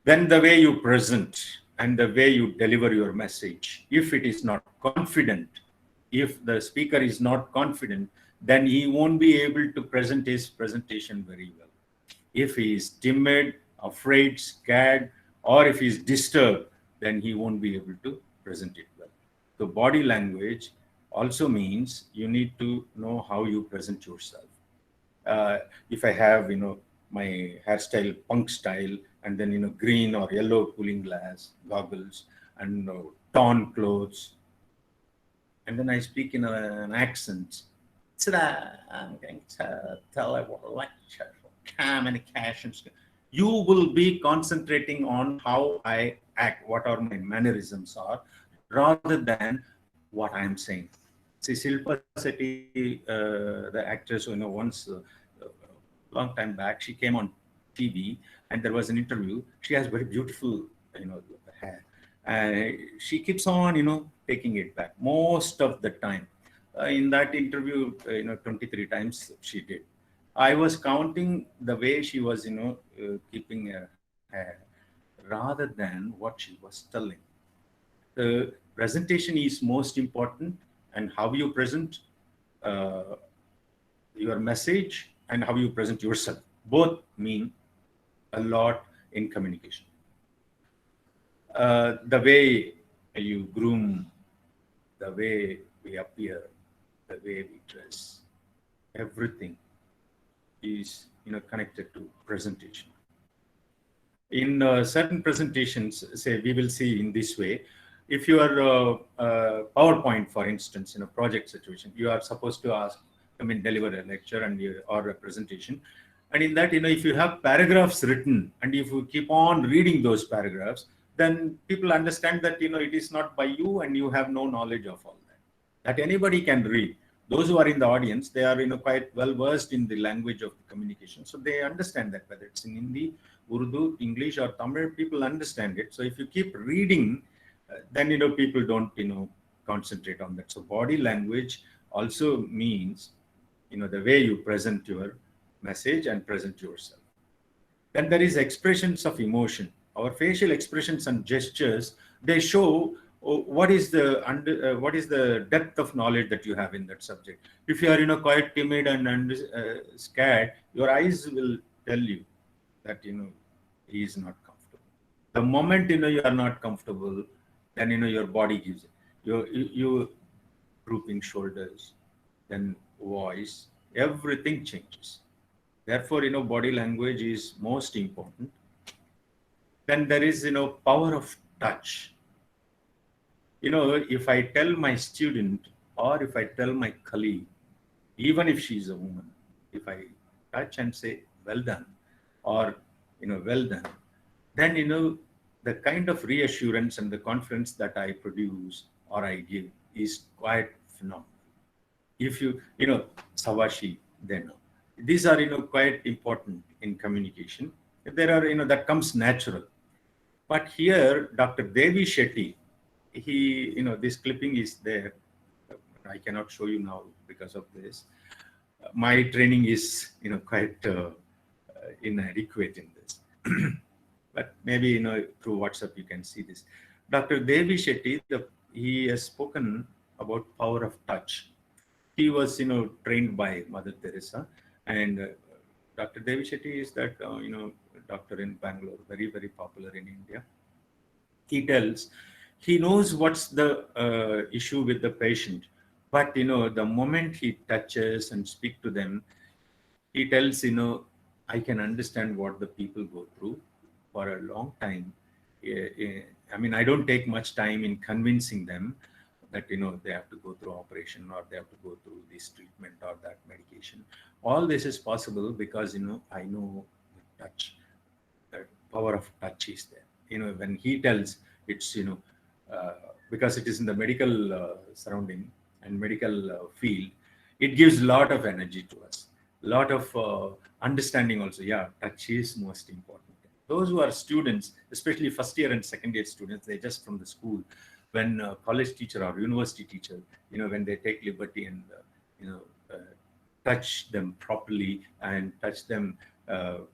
Then the way you present and the way you deliver your message, if it is not confident, if the speaker is not confident, then he won't be able to present his presentation very well. If he is timid, afraid, scared, or if he is disturbed, then he won't be able to present it well. So body language also means you need to know how you present yourself. If I have, my hairstyle punk style, and then, green or yellow cooling glass, goggles, and torn clothes, and then I speak in an accent. Today, I'm going to tell you what a lecture for communications. You will be concentrating on how I act, what are my mannerisms are, rather than what I'm saying. See, Silpa Sethi, the actress, once long time back, she came on TV, and there was an interview. She has very beautiful, hair. She keeps on, taking it back most of the time. In that interview, 23 times she did. I was counting the way she was, keeping her hair rather than what she was telling. The presentation is most important, and how you present your message and how you present yourself both mean a lot in communication. The way you groom, the way we appear, the way we dress, everything is connected to presentation. In certain presentations, say we will see in this way. If you are PowerPoint, for instance, in a project situation, you are supposed to deliver a lecture or a presentation. And in that, if you have paragraphs written and if you keep on reading those paragraphs, then people understand that, it is not by you and you have no knowledge of all that. That anybody can read. Those who are in the audience, they are, quite well versed in the language of the communication. So they understand that, whether it's in Hindi, Urdu, English, or Tamil, people understand it. So if you keep reading, then, people don't, concentrate on that. So body language also means, the way you present your message and present yourself. Then there is expressions of emotion. Our facial expressions and gestures, they show what is the depth of knowledge that you have in that subject. If you are, quite timid and scared, your eyes will tell you that, he is not comfortable. The moment, you are not comfortable, then, your body gives it. You drooping shoulders, then voice, everything changes. Therefore, body language is most important. Then there is, power of touch. If I tell my student or if I tell my colleague, even if she's a woman, if I touch and say, well done, or, well done, then, the kind of reassurance and the confidence that I produce or I give is quite phenomenal. If you, Sawashi, then these are, quite important in communication. There are, that comes natural. But here, Dr. Devi Shetty, he, this clipping is there. I cannot show you now because of this. My training is, quite inadequate in this. But maybe, through WhatsApp, you can see this. Dr. Devi Shetty, he has spoken about power of touch. He was, trained by Mother Teresa, and Dr. Devi Shetty is that, doctor in Bangalore, very, very popular in India. He knows what's the issue with the patient, but, the moment he touches and speak to them, he tells, I can understand what the people go through for a long time. I don't take much time in convincing them that, they have to go through operation or they have to go through this treatment or that medication. All this is possible because, I know the touch, the power of touch is there. When he tells, it's, because it is in the medical surrounding and medical field, it gives a lot of energy to us. lot of understanding also. Yeah, touch is most important. Those who are students, especially first year and second year students, they just from the school, when college teacher or university teacher, when they take liberty and you know touch them properly and touch them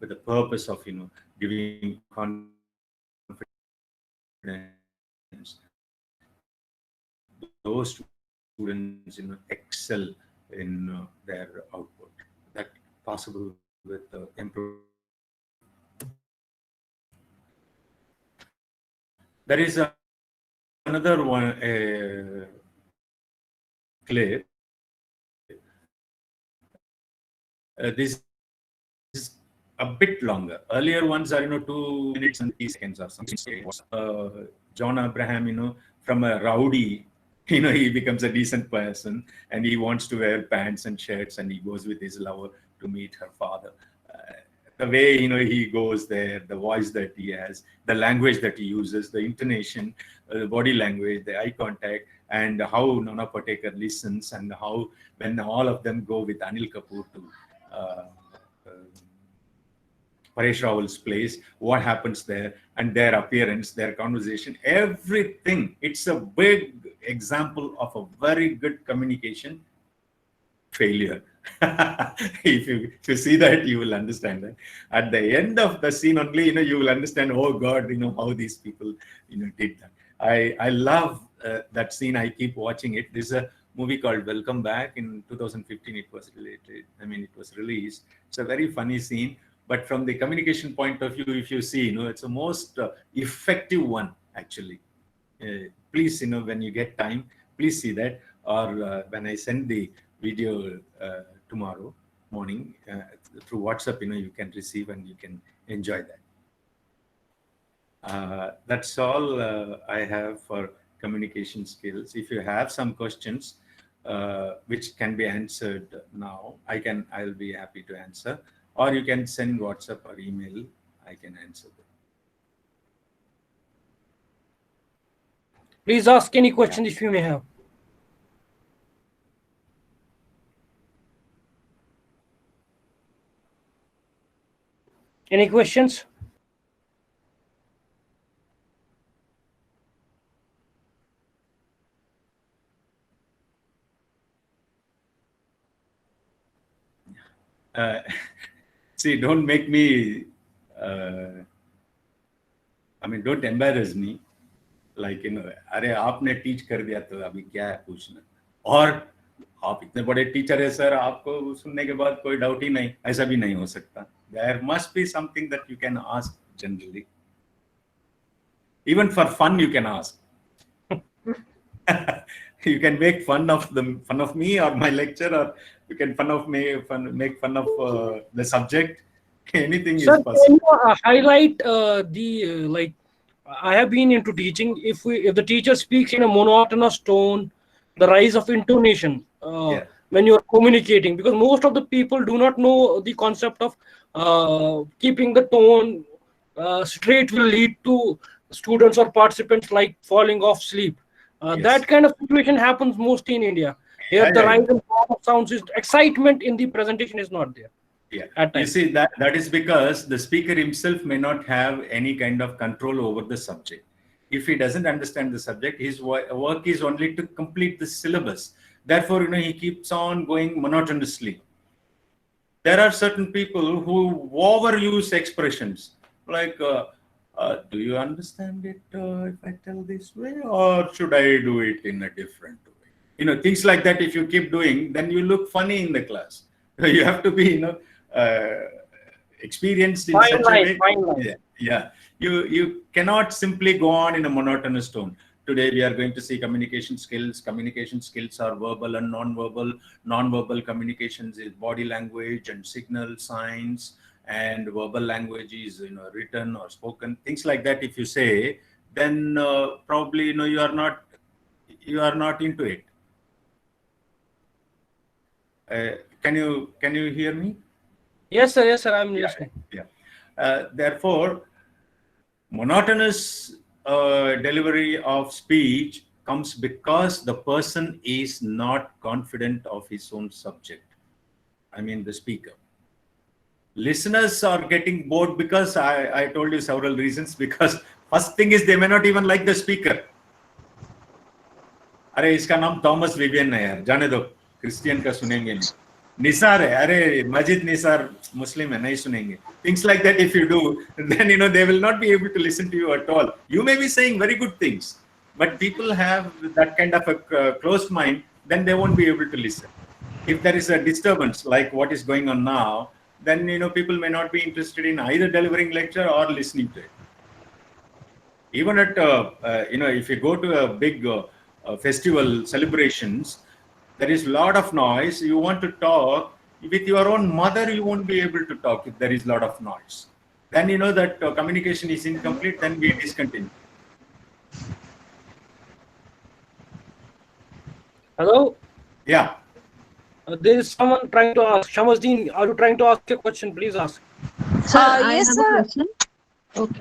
with the purpose of giving confidence, those students excel in their output. That possible with improvement. There is another one clip. This is a bit longer. Earlier ones are 2 minutes and 30 seconds or something. John Abraham, from a rowdy, he becomes a decent person and he wants to wear pants and shirts and he goes with his lover to meet her father. The way he goes there, the voice that he has, the language that he uses, the intonation, the body language, the eye contact, and how Nana Patekar listens, and how when all of them go with Anil Kapoor to uh, uh, Paresh Rawal's place, what happens there, and their appearance, their conversation, everything. It's a big example of a very good communication failure. If you see that, you will understand that. At the end of the scene only, you will understand, oh God, how these people, did that. I love that scene. I keep watching it. There's a movie called Welcome Back in 2015. It was related. It was released. It's a very funny scene. But from the communication point of view, if you see, it's a most effective one, actually. Please, when you get time, please see that. Or when I send the video tomorrow morning through WhatsApp, you can receive and you can enjoy that. That's all I have for communication skills. If you have some questions which can be answered now, I'll be happy to answer. Or you can send WhatsApp or email. I can answer them. Please ask any question if you may have. Any questions? See, don't make me, don't embarrass me. Like, अरे आपने teach कर दिया तो अभी क्या है पूछना, और आप इतने बड़े टीचर है सर, आपको सुनने के बाद कोई डाउट ही नहीं, ऐसा भी नहीं हो सकता. There must be something that you can ask generally. Even for fun, you can ask. You can make fun of me or my lecture, or you can make fun of the subject. Anything Sir, is possible. can you highlight like, I have been into teaching. If the teacher speaks in a monotonous tone, the rise of intonation Yeah. when you are communicating, because most of the people do not know the concept of keeping the tone straight will lead to students or participants like falling off sleep. Yes. That kind of situation happens mostly in India. Here, the rise and fall of sounds is excitement in the presentation is not there. Yeah, you see that is because the speaker himself may not have any kind of control over the subject. If he doesn't understand the subject, his work is only to complete the syllabus. Therefore, he keeps on going monotonously. There are certain people who overuse expressions like, do you understand it if I tell this way, or should I do it in a different way? Things like that. If you keep doing, then you look funny in the class. You have to be, experienced in such a way. Yeah. You cannot simply go on in a monotonous tone. Today we are going to see communication skills. Communication skills are verbal and non-verbal. Non-verbal communications is body language and signal signs, and verbal language is written or spoken, things like that. If you say, then probably you are not into it. Can you hear me? Yes, sir. I'm listening. Yeah. Therefore, monotonous delivery of speech comes because the person is not confident of his own subject. I mean the speaker. Listeners are getting bored because I told you several reasons. Because first thing is they may not even like the speaker. अरे इसका नाम Thomas Vivian है यार, जाने दो, Christian का सुनेंगे नहीं. निसार है, अरे मजिद निसार मुस्लिम है, नहीं सुनेंगे. Things like that if you do, then they will not be able to listen to you at all. You may be saying very good things, but people have that kind of a closed mind, then they won't be able to listen. If there is a disturbance like what is going on now, then people may not be interested in either delivering lecture or listening to it. Even at if you go to a big festival celebrations, there is a lot of noise. You want to talk with your own mother, you won't be able to talk if there is a lot of noise. Then that communication is incomplete, then we discontinue. Hello? Yeah. There is someone trying to ask. Shamazdeen, are you trying to ask a question? Please ask. Sir, I yes, have sir. a question. Okay.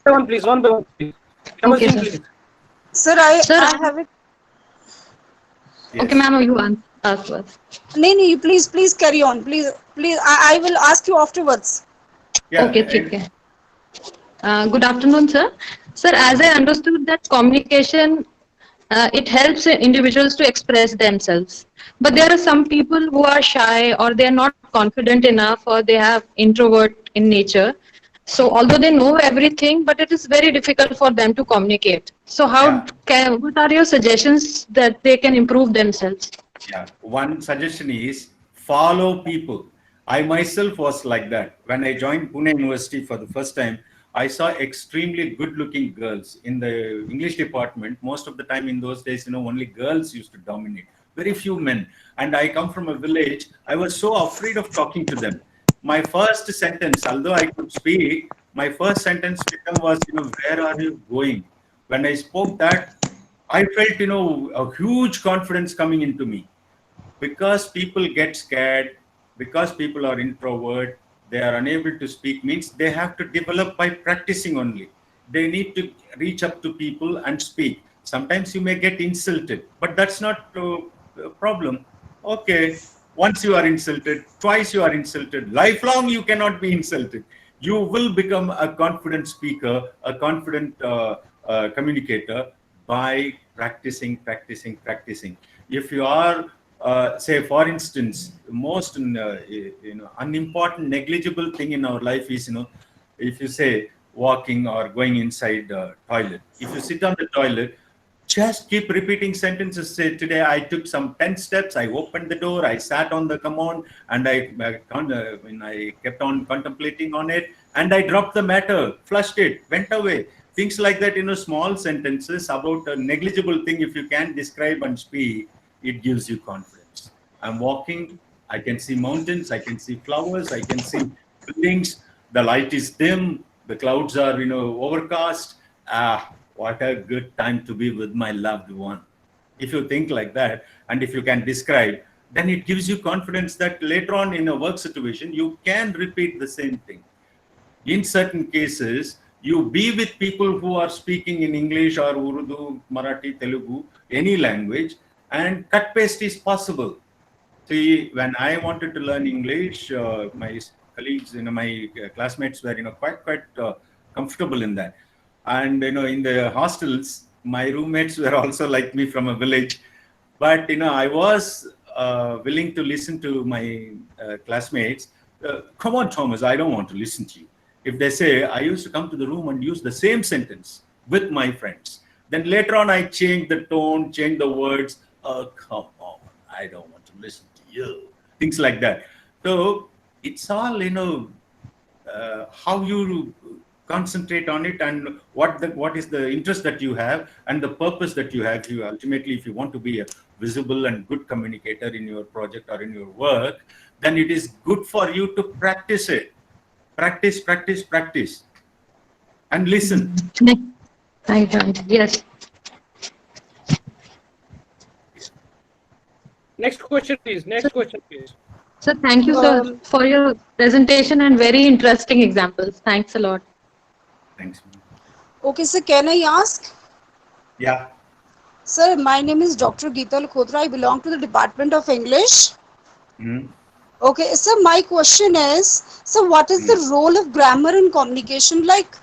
One, please. One by one, please. Okay, Shamazdeen, sir. please. Sir, Sir, I have it. Yes. Okay, ma'am, you ask first. No, you please carry on. Please. I will ask you afterwards. Yeah. Okay, okay. Good afternoon, sir. Sir, as I understood that communication, it helps individuals to express themselves. But there are some people who are shy, or they are not confident enough, or they have introvert in nature. So although they know everything, but it is very difficult for them to communicate. So what are your suggestions that they can improve themselves? Yeah. One suggestion is follow people. I myself was like that. When I joined Pune University for the first time, I saw extremely good-looking girls in the English department. Most of the time in those days, only girls used to dominate. Very few men. And I come from a village. I was so afraid of talking to them. My first sentence, although I could speak, my first sentence with them was, where are you going? When I spoke that, I felt, a huge confidence coming into me. Because people get scared, because people are introvert, they are unable to speak, means they have to develop by practicing only. They need to reach up to people and speak. Sometimes you may get insulted, but that's not a problem. Okay, once you are insulted, twice you are insulted, lifelong you cannot be insulted. You will become a confident speaker, a confident communicator by practicing. If you are say, for instance, most unimportant, negligible thing in our life is, if you say walking or going inside the toilet. If you sit on the toilet, just keep repeating sentences. Say, today I took some 10 steps, I opened the door, I sat on the commode, and I kept on contemplating on it, and I dropped the matter, flushed it, went away. Things like that, small sentences about a negligible thing, if you can describe and speak, it gives you confidence. I'm walking, I can see mountains, I can see flowers, I can see buildings, the light is dim, the clouds are, overcast. What a good time to be with my loved one. If you think like that, and if you can describe, then it gives you confidence that later on in a work situation, you can repeat the same thing. In certain cases, you be with people who are speaking in English or Urdu, Marathi, Telugu, any language, and cut paste is possible. See, when I wanted to learn English, my colleagues, my classmates were, quite comfortable in that. And, in the hostels, my roommates were also like me from a village. But, I was willing to listen to my classmates. Come on, Thomas, I don't want to listen to you. If they say, I used to come to the room and use the same sentence with my friends. Then later on, I changed the tone, changed the words. Oh, come on, I don't want to listen to you. Things like that. So it's all, how you concentrate on it and what is the interest that you have and the purpose that you have. You ultimately, if you want to be a visible and good communicator in your project or in your work, then it is good for you to practice it. Practice. And listen. Right. Yes. Next question, please. Sir, thank you, sir, for your presentation and very interesting examples. Thanks a lot. Thanks. Okay, sir, can I ask? Yeah. Sir, my name is Dr. Geeta Lakhotra. I belong to the Department of English. Mm, Okay, so my question is, so what is the mm, role of grammar in communication? Like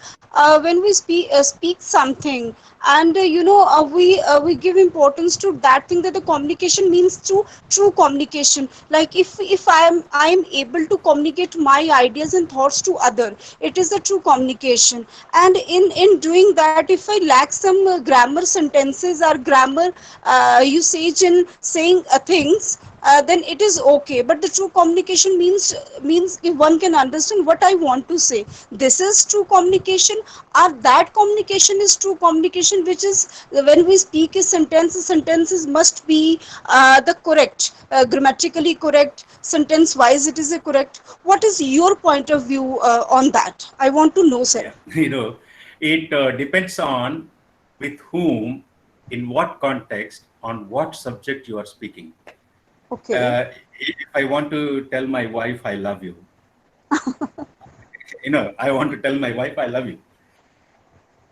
when we speak something, and we give importance to that thing, that the communication means true communication. Like if I am able to communicate my ideas and thoughts to other, it is the true communication. And in doing that, if I lack some grammar sentences or grammar usage in saying things, then it is okay. But the true communication means if one can understand what I want to say, this is true communication. Or that communication is true communication, which is when we speak a sentence, the sentences must be the correct, grammatically correct, sentence wise it is a correct. What is your point of view on that? I want to know, sir. yeah, it depends on with whom, in what context, on what subject you are speaking. Okay. If I want to tell my wife I love you, I want to tell my wife I love you.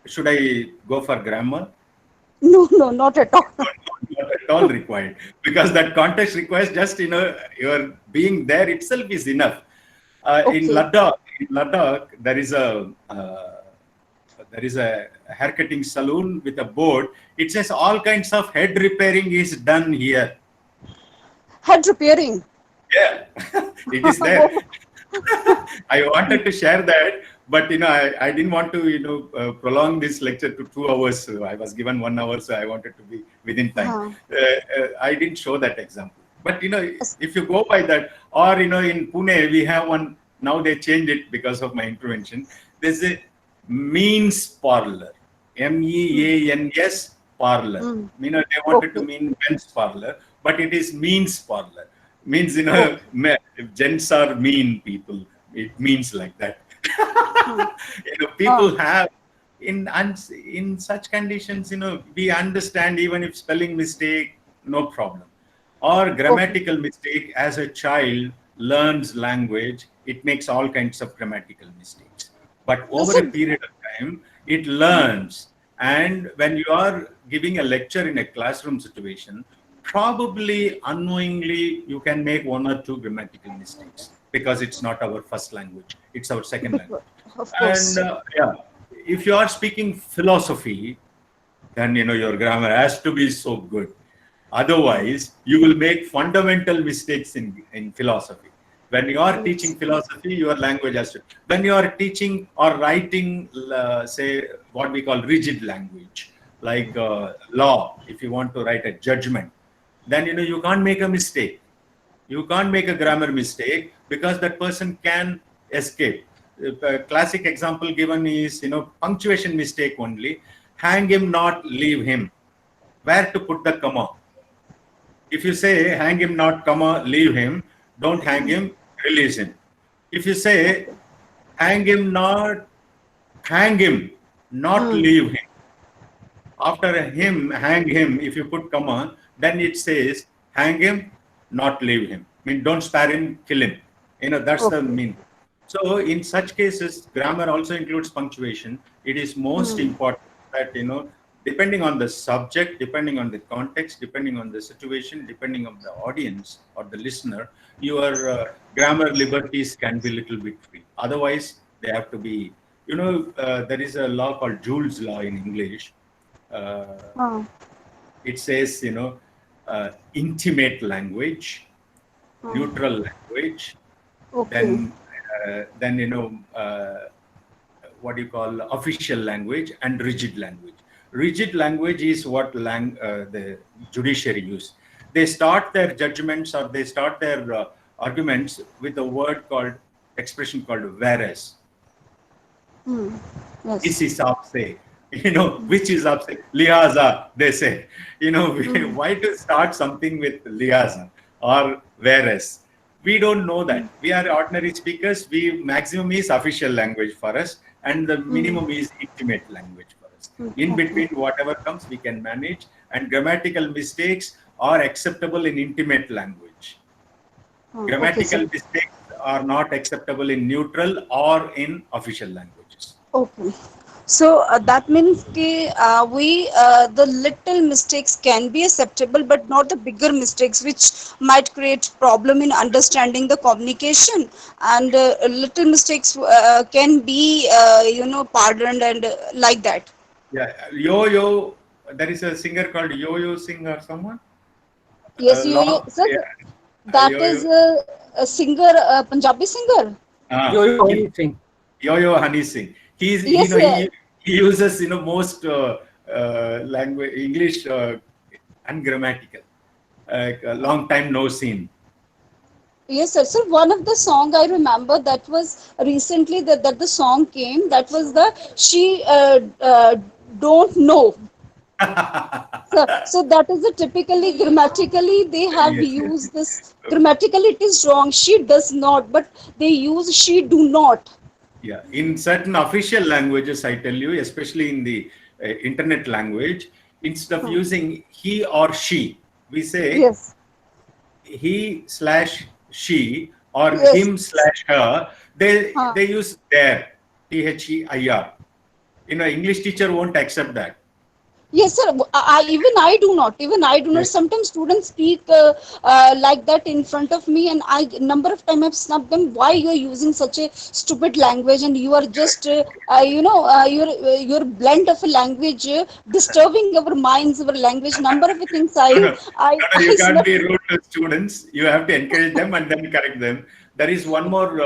Should I go for grammar? No, no, not at all. Not at all required, because that context requires just your being there itself is enough. In Okay. Ladakh, there is a haircutting salon with a board. It says all kinds of head repairing is done here. Head repairing. Yeah, it is there. I wanted to share that, but I didn't want to prolong this lecture to 2 hours. So I was given 1 hour, so I wanted to be within time. Huh. I didn't show that example, but if you go by that, or in Pune we have one. Now they changed it because of my intervention. There's a means parlor, MEANS parlor. Mm. They wanted to Okay. mean men's parlor, but it is means parlor. Means Okay. if gents are mean people, it means like that. Huh. People have in such conditions. We understand even if spelling mistake, no problem, or Okay. grammatical mistake. As a child learns language, it makes all kinds of grammatical mistakes, but over a So, period of time it learns. And when you are giving a lecture in a classroom situation, probably unknowingly you can make one or two grammatical mistakes, because it's not our first language, it's our second language. of And course. yeah, if you are speaking philosophy, then your grammar has to be so good. Otherwise, you will make fundamental mistakes in philosophy. When you are teaching Yes. philosophy, your language has to. When you are teaching or writing, say, what we call rigid language, like law, if you want to write a judgment, then you can't make a mistake. You can't make a grammar mistake, because that person can escape. A classic example given is punctuation mistake only. Hang him, not leave him. Where to put the comma? If you say hang him, not comma, leave him, don't hang him, release him. If you say Okay. hang him, not hang him, not Mm. leave him. After him, hang him, if you put comma, then it says hang him, not leave him. I mean, don't spare him, kill him. That's the Okay. mean. So in such cases, grammar also includes punctuation. It is most Mm. important that, depending on the subject, depending on the context, depending on the situation, depending on the audience or the listener, your grammar liberties can be a little bit free. Otherwise, they have to be, there is a law called Joule's law in English. Uh, Ah. it says, intimate language, Ah. neutral language, Okay. then what do you call official language, and rigid language. Rigid language is what the judiciary use. They start their judgments, or they start their arguments with a word called expression called whereas. Mm. This Yes. is आपसे, which is आपसे, lihaza, they say. Mm. Why to start something with lihaza or whereas? We don't know that. We are ordinary speakers. Maximum is official language for us, and the Mm. minimum is intimate language for us. Mm. In Okay. between, whatever comes, we can manage, and grammatical mistakes are acceptable in intimate language. Okay, Grammatical sir. mistakes are not acceptable in neutral or in official languages. Okay. So that means the little mistakes can be acceptable, but not the bigger mistakes, which might create problem in understanding the communication. And little mistakes can be pardoned and like that. Yeah, Yo-Yo, there is a singer called Yo-Yo Singh or someone. Yes, Long, sir, yeah, that Yo-Yo. is a singer, a Punjabi singer. Yo, yo, He, anything. Yo-Yo Honey Singh. He's, Yes, he uses, most language, English ungrammatical. Like a long time no seen. yes, sir. So one of the song I remember that was recently that the song came. That was the she don't know. So that is a typically grammatically they have Yes, yes, used this yes. grammatically it is wrong. She does not, but they use she do not. Yeah, in certain official languages, I tell you, especially in the internet language, instead of Hmm. using he or she, we say Yes, he slash she or yes. him slash her. Huh. They use their, their. English teacher won't accept that. Yes, sir. Even I do not. Even I do not. Yes. Sometimes students speak like that in front of me, and I number of times I've snubbed them. Why you are using such a stupid language, and you are just your blend of a language disturbing our minds, our language. Number of things No, no, I you can't snubbed. be rude to students. You have to encourage them and then correct them. There is one more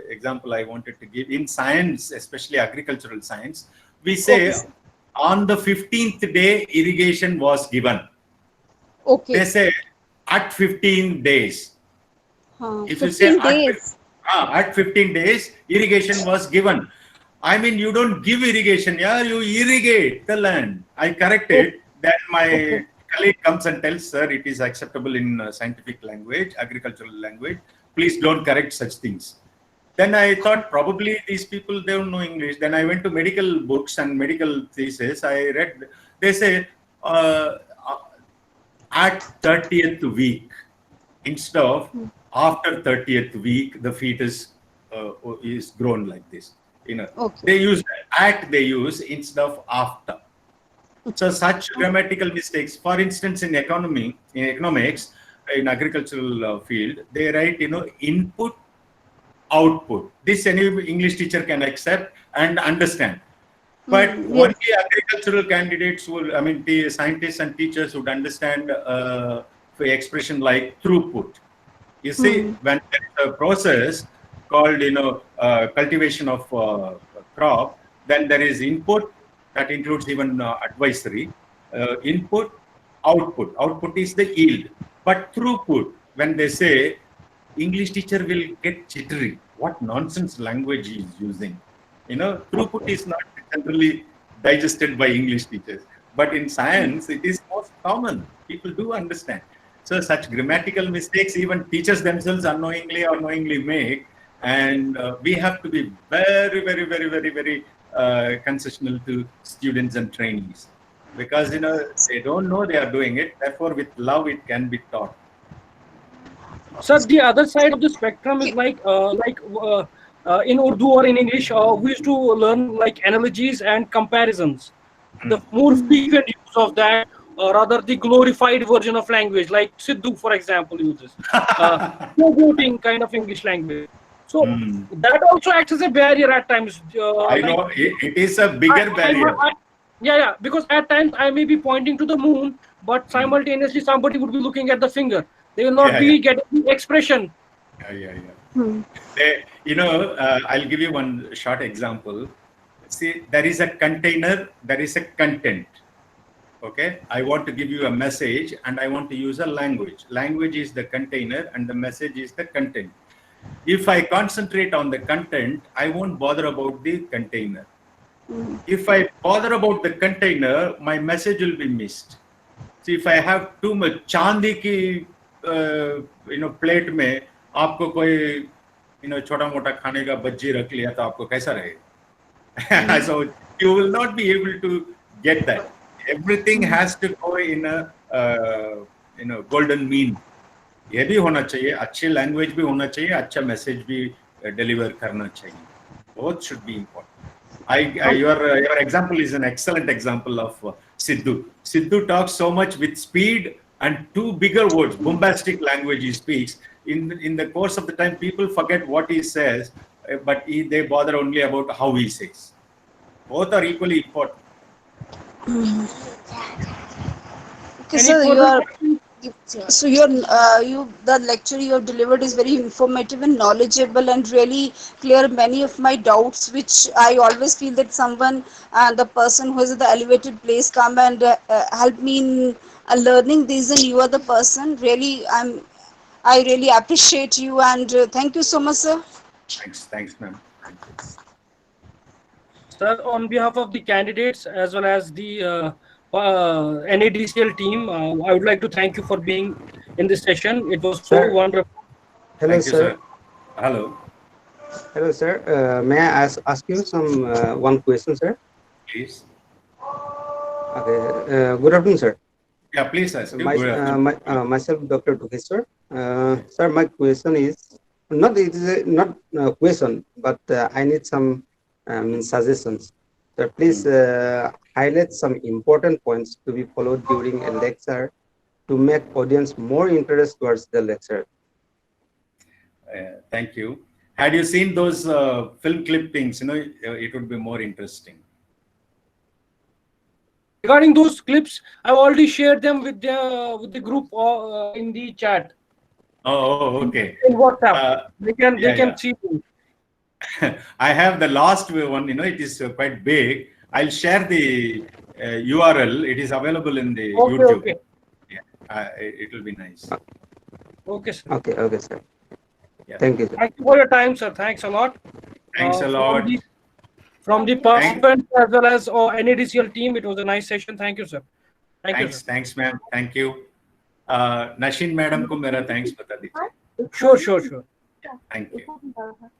example I wanted to give. In science, especially agricultural science, we Okay, say sir. on the 15th day, irrigation was given. They Okay. say at 15 days. If you say 15 days. at 15 days, irrigation was given. I mean, you don't give irrigation, yeah, you irrigate the land. I correct Okay. it. Then Okay. my colleague comes and tells, sir, it is acceptable in scientific language, agricultural language. Please don't correct such things. Then I thought probably these people, they don't know English. Then I went to medical books and medical thesis. I read, they say uh, uh, at 30th week, instead of after 30th week, the fetus is grown like this. Okay. They use at, they use instead of after. So such grammatical mistakes, for instance, in economics, in agricultural field, they write, input, output. This any English teacher can accept and understand. But Yes. only agricultural candidates will, I mean, the scientists and teachers would understand the expression like throughput. You see, Hmm. when there is a process called, cultivation of crop, then there is input that includes even advisory, input, output. Output is the yield. But throughput, when they say, English teacher will get jittery. What nonsense language he is using. Throughput is not generally digested by English teachers. But in science, it is most common. People do understand. So such grammatical mistakes, even teachers themselves unknowingly or knowingly make. And we have to be very, very, very, very, very concessional to students and trainees. Because, they don't know they are doing it. Therefore, with love, it can be taught. Sir, the other side of the spectrum is in Urdu or in English, we used to learn like analogies and comparisons. The more frequent use of that, or rather the glorified version of language, like Sidhu, for example, uses quoting kind of English language. So Hmm. that also acts as a barrier at times. I know it is a bigger barrier. Yeah, yeah, because at times I may be pointing to the moon, but Hmm. simultaneously somebody would be looking at the finger. They will not Yeah, yeah, be getting the expression. yeah, yeah, yeah. Hmm. I'll give you one short example. See, there is a container, there is a content. Okay, I want to give you a message and I want to use a language. Language is the container and the message is the content. If I concentrate on the content, I won't bother about the container. If I bother about the container, my message will be missed. See, if I have too much चांदी की plate में आपको कोई छोटा मोटा खाने का बज्जी रख लिया तो आपको कैसा रहेगा? So you will not be able to get that. Everything has to go in a golden mean. ये भी होना चाहिए, अच्छी लैंग्वेज भी होना चाहिए, अच्छा मैसेज भी डिलीवर करना चाहिए. Both should be important. Your example is an excellent example of Sidhu. Sidhu talks so much with speed and two bigger words, bombastic language he speaks. In the course of the time, people forget what he says, but they bother only about how he says. Both are equally important. Okay, Any sir, you further are. questions? So the lecture you have delivered is very informative and knowledgeable and really clear many of my doubts, which I always feel that someone, the person who is at the elevated place, come and help me in learning these, and you are the person. Really, I really appreciate you, and thank you so much, sir. Thanks, ma'am. Thank you. Sir, on behalf of the candidates as well as the NADCL team, I would like to thank you for being in this session. It was so Sir, wonderful. hello, Thank you, sir. sir. Hello, Hello, sir. May I ask you some one question, sir? please. Okay. Good afternoon, sir. Yeah, please ask you. My, Good afternoon. myself, Dr. Tukeshwar. Sir, my question is not it is not a question, but I need some suggestions. Sir, please highlight some important points to be followed during a lecture to make audience more interest towards the lecture. Thank you. Had you seen those film clippings, it would be more interesting. Regarding those clips, I've already shared them with the group in the chat Okay. in WhatsApp. They Yeah, can yeah. see them. I have the last one, it is quite big. I'll share the URL. It is available in the Okay, YouTube. okay, Yeah, it will be nice. okay, sir. Okay, sir. Yeah. Thank you, sir. Thank you for your time, sir. Thanks a lot. Thanks a From lot. the Thank, participants as well as NADCL team, it was a nice session. Thank you, sir. Thank you, sir. thanks, ma'am. Thank you. Nashin madam को मेरा thanks बता दीजिए. Sure, sure, sure. Thank you.